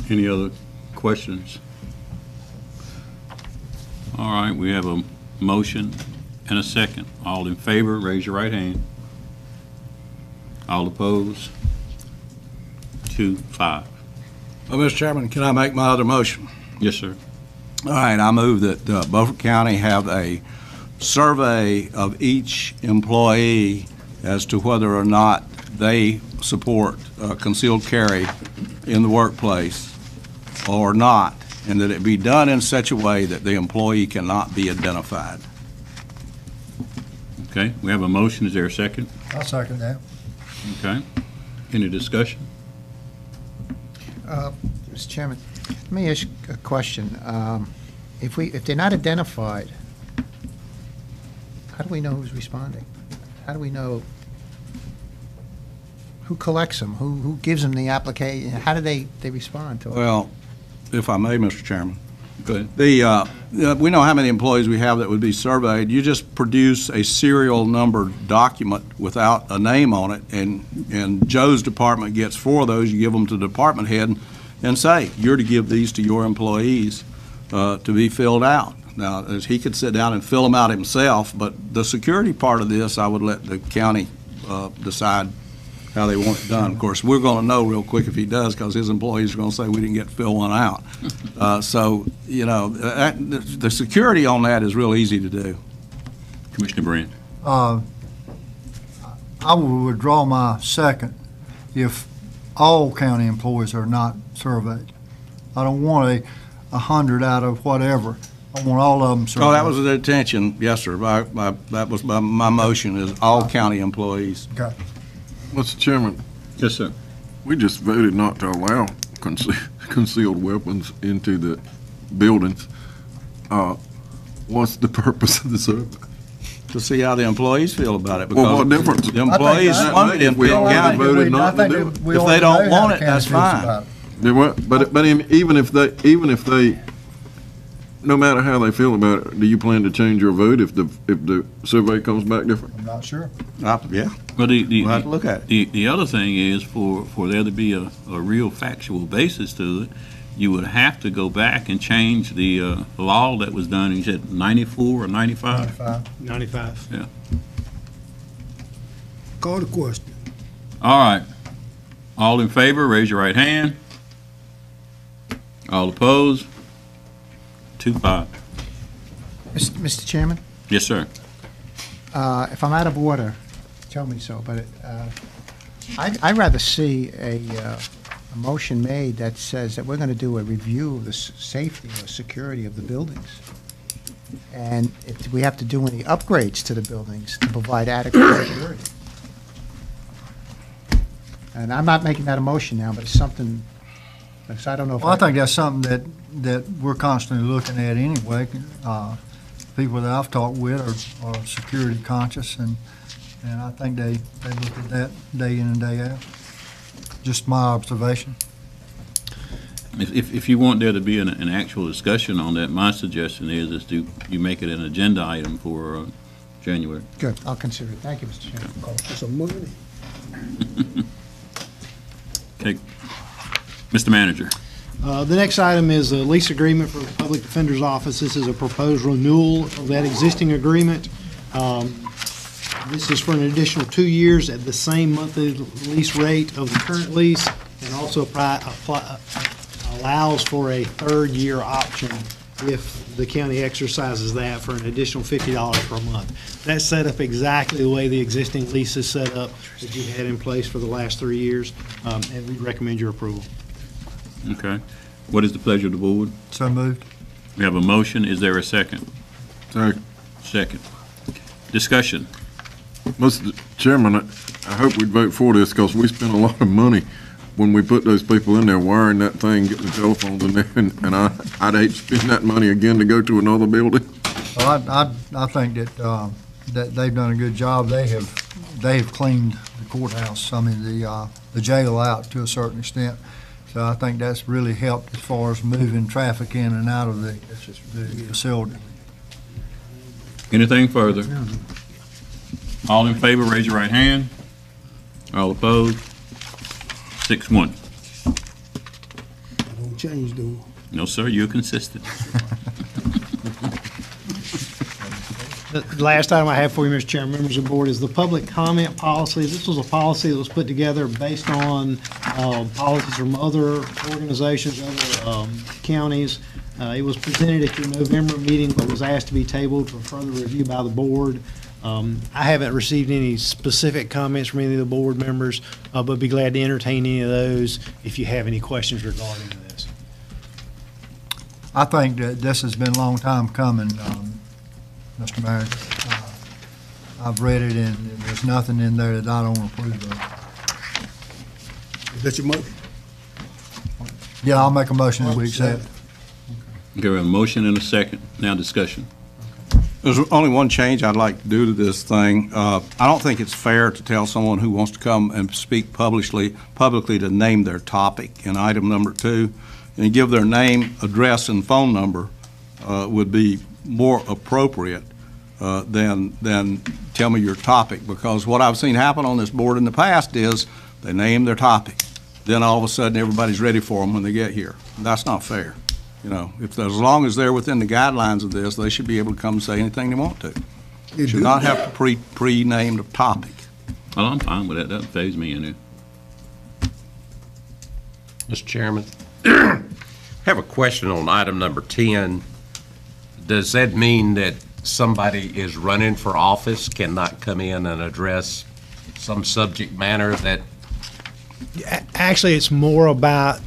Any other questions? All right, we have a motion and a second. All in favor, raise your right hand. All opposed? 2-5. Well, Mr. Chairman, can I make my other motion? Yes, sir. All right, I move that Beaufort County have a survey of each employee as to whether or not they support concealed carry in the workplace or not, and that it be done in such a way that the employee cannot be identified. Okay, we have a motion. Is there a second? I'll second that. Okay. Any discussion? Mr. Chairman, let me ask a question. If they're not identified, how do we know who's responding? How do we know who collects them? Who gives them the application? How do they respond to it? Well, if I may, Mr. Chairman. Go ahead. We know how many employees we have that would be surveyed. You just produce a serial number document without a name on it, and Joe's department gets 4 of those. You give them to the department head and say, you're to give these to your employees to be filled out. Now, as he could sit down and fill them out himself, but the security part of this, I would let the county decide how they want it done. Of course, we're going to know real quick if he does, because his employees are going to say, we didn't get to fill one out. So, you know, the security on that is real easy to do. Commissioner Brand. I will withdraw my second if all county employees are not surveyed. I don't want 100 out of whatever. I want all of them surveyed. Oh, that was the intention, yes, sir. That was my motion, is all county employees. Okay. Mr. Chairman. Yes, sir. We just voted not to allow concealed weapons into the buildings. What's the purpose of the survey? To see how the employees feel about it. Well, what difference? The employees want it in Pitt County. If they don't want it, that's fine. But even if they, no matter how they feel about it, do you plan to change your vote if the survey comes back different? I'm not sure. Yeah. Well, we'll have to look at it. The other thing is for there to be a real factual basis to it, you would have to go back and change the law that was done. You said 94 or 95? 95. Yeah. Call the question. All right. All in favor, raise your right hand. All opposed? 2-5. Mr. Chairman, Yes, sir. if I'm out of order, tell me so, but I'd rather see a motion made that says that we're going to do a review of the safety or security of the buildings. And if we have to do any upgrades to the buildings to provide adequate security. And I'm not making that a motion now, but it's something, because I don't know if Well, I think that's something that we're constantly looking at anyway. People that I've talked with are security conscious, and I think they look at that day in and day out. Just my observation. If you want there to be an actual discussion on that, my suggestion is you make it an agenda item for January. Good, I'll consider it. Thank you, Mr. Chairman. Cost us some money. Okay. Mr. Manager. The next item is a lease agreement for the Public Defender's Office. This is a proposed renewal of that existing agreement. This is for an additional 2 years at the same monthly lease rate of the current lease, and also allows for a third-year option if the county exercises that for an additional $50 per month. That's set up exactly the way the existing lease is set up that you had in place for the last 3 years, and we recommend your approval. Okay. What is the pleasure of the board? So moved. We have a motion. Is there a second? Second. Discussion. Mr. Chairman, I hope we'd vote for this because we spent a lot of money when we put those people in there wiring that thing, getting the telephones in there, and I'd hate to spend that money again to go to another building. Well, I think that they've done a good job. They have cleaned the courthouse, I mean, the jail out to a certain extent. So I think that's really helped as far as moving traffic in and out of the facility. Anything further? All in favor, raise your right hand. All opposed? 6-1. Don't change, though. No, sir, you're consistent. The last item I have for you, Mr. Chairman, members of the board, is the public comment policy. This was a policy that was put together based on policies from other organizations, other counties. It was presented at your November meeting, but was asked to be tabled for further review by the board. I haven't received any specific comments from any of the board members, but be glad to entertain any of those if you have any questions regarding this. I think that this has been a long time coming, Mr. Mayor. I've read it, and there's nothing in there that I don't approve of. Is that your motion? Yeah, I'll make a motion that we accept. Okay, we have a motion and a second. Now discussion. There's only one change I'd like to do to this thing. I don't think it's fair to tell someone who wants to come and speak publicly to name their topic in item number 2, and give their name, address, and phone number would be more appropriate than tell me your topic, because what I've seen happen on this board in the past is they name their topic. Then all of a sudden everybody's ready for them when they get here. That's not fair. You know, if, as long as they're within the guidelines of this, they should be able to come and say anything they want to. They Should do. not have to pre-name the topic. Well, I'm fine with that. That doesn't faze me any. Mr. Chairman, I have a question on item number 10. Does that mean that somebody is running for office cannot come in and address some subject matter that? Actually, it's more about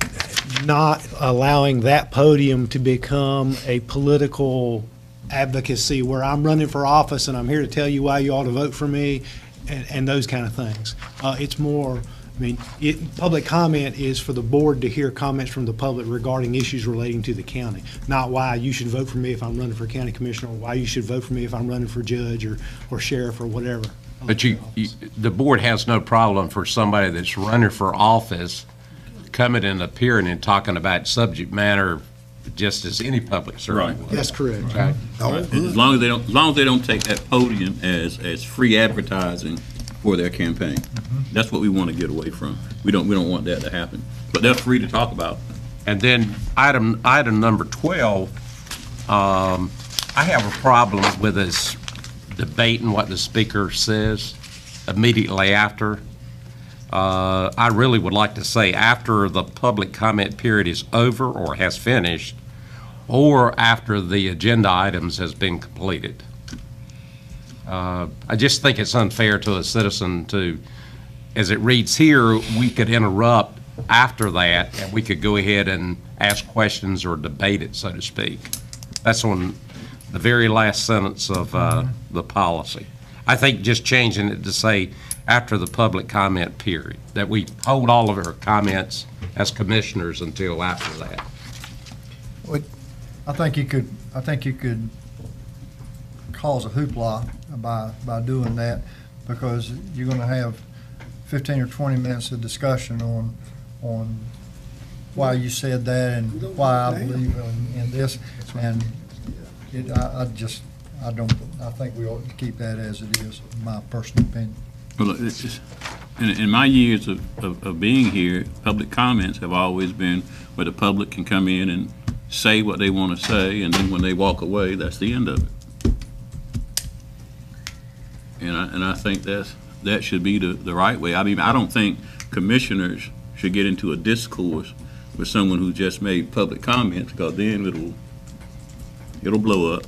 not allowing that podium to become a political advocacy where I'm running for office and I'm here to tell you why you ought to vote for me and those kind of things. It's more, I mean, public comment is for the board to hear comments from the public regarding issues relating to the county, not why you should vote for me if I'm running for county commissioner, or why you should vote for me if I'm running for judge or sheriff or whatever. But the board has no problem for somebody that's running for office coming and appearing and talking about subject matter just as any public servant would. That's correct. Okay. Right. As long as they don't take that podium as free advertising for their campaign. That's what we want to get away from. We don't want that to happen. But they're free to talk about. And then item number 12, I have a problem with us debating what the speaker says immediately after. I really would like to say after the public comment period is over or has finished, or after the agenda items has been completed. I just think it's unfair to a citizen to, as it reads here, we could interrupt after that and we could go ahead and ask questions or debate it, so to speak. That's on the very last sentence of the policy. I think just changing it to say after the public comment period, that we hold all of our comments as commissioners until after that. I think you could cause a hoopla by doing that, because you're going to have 15 or 20 minutes of discussion on why you said that and why I believe in this, and I think we ought to keep that as it is, in my personal opinion. Well, in my years of being here, public comments have always been where the public can come in and say what they want to say, and then when they walk away, that's the end of it. And I think that should be the right way. I mean, I don't think commissioners should get into a discourse with someone who just made public comments, because then it'll blow up.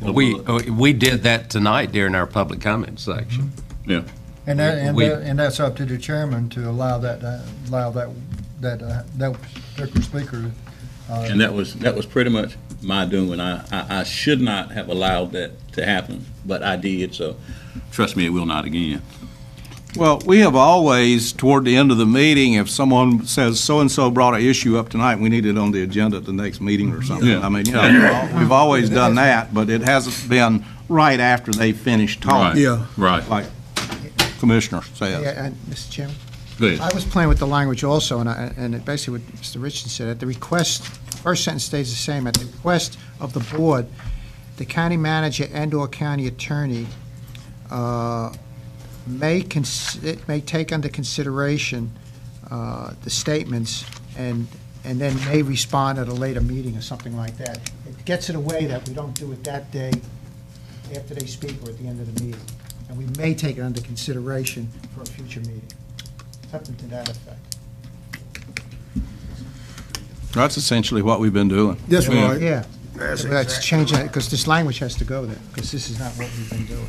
We did that tonight during our public comment section. Yeah. And that's up to the chairman to allow that particular speaker. And that was pretty much my doing. I should not have allowed that to happen, but I did. So trust me, it will not again. Well, we have always, toward the end of the meeting, if someone says so-and-so brought an issue up tonight, we need it on the agenda at the next meeting or something. Yeah. I mean, you know, we've always done that, but it hasn't been right after they finished talking. Yeah. Right. Like Commissioner says. Yeah, and Mr. Chairman? Go ahead. I was playing with the language also, and it basically what Mr. Richardson said. At the request, first sentence stays the same. At the request of the board, the county manager and/or county attorney may take under consideration the statements and then may respond at a later meeting or something like that. It gets it away that we don't do it that day after they speak or at the end of the meeting. And we may take it under consideration for a future meeting. Something to that effect. That's essentially what we've been doing. That's right. Yeah. That's changing it, because this language has to go there, because this is not what we've been doing.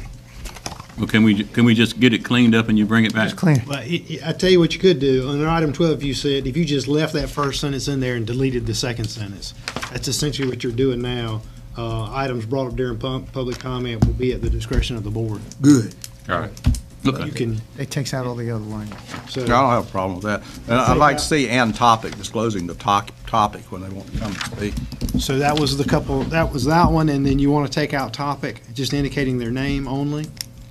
Well, can we just get it cleaned up and you bring it back? Just clean it. Well, I tell you what you could do. On item 12, you said if you just left that first sentence in there and deleted the second sentence. That's essentially what you're doing now. Items brought up during public comment will be at the discretion of the board. Good. All right. You can. It takes out all the other language. So I don't have a problem with that. And I'd like to see and topic, disclosing the topic when they want to come and speak. So that was that one, and then you want to take out topic, just indicating their name only?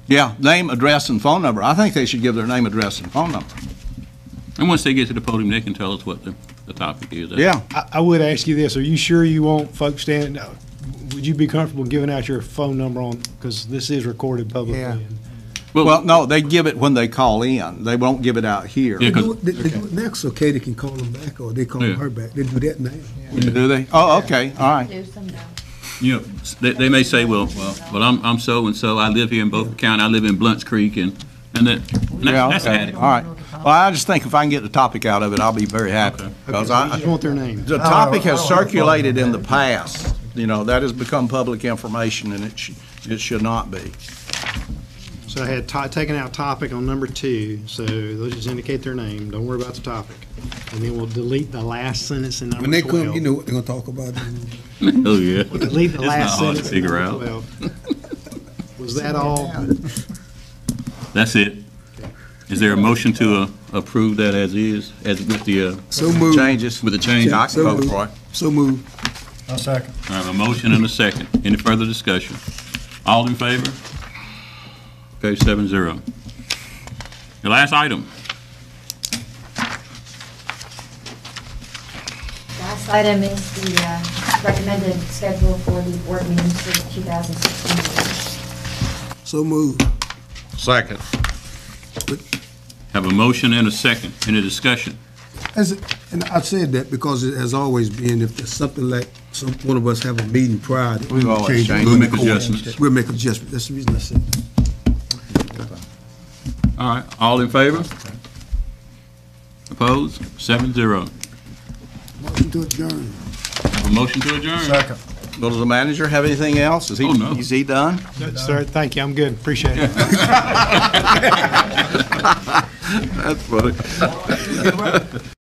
Yeah, name, address, and phone number. I think they should give their name, address, and phone number. And once they get to the podium, they can tell us what the topic is. Yeah. I would ask you this, are you sure you want folks standing, would you be comfortable giving out your phone number on, because this is recorded publicly? Yeah. Well, no, they give it when they call in. They won't give it out here. They do it next, so Katie can call them back, or they call her back. They do that now. Do they? Oh, okay, all right. You know, they may say, well, I'm so-and-so, I live here in Beaufort County, I live in Blunts Creek, and that's okay. added. All right. Well, I just think if I can get the topic out of it, I'll be very happy. Because I just want their name. The topic has circulated in the past. You know, that has become public information, and it should not be. So I had taken out topic on number 2, so they'll just indicate their name. Don't worry about the topic. And then we'll delete the last sentence in number 12. When they come, you know what they're gonna talk about. Oh, yeah. We'll delete the It's last not hard to sentence in figure number out. 12. Was that all? That's it. Is there a motion to approve that as is, as with the So moved. Changes. with the change? I can vote for it. So moved. I'll second. I have a motion and a second. Any further discussion? All in favor? Okay, 7-0. The last item. Last item is the recommended schedule for the board meetings for the 2016 year. So moved. Second. Have a motion and a second. Any discussion? And I said that because it has always been, if there's something like one of us have a meeting prior, that We've always changed. We'll make adjustments. We'll make adjustments. That's the reason I said that. All right, all in favor? Opposed? 7-0. Motion to adjourn. Have a motion to adjourn? Second. Well, does the manager have anything else? Is he, Oh, no. is he done? Sir, thank you. I'm good. Appreciate it. That's funny.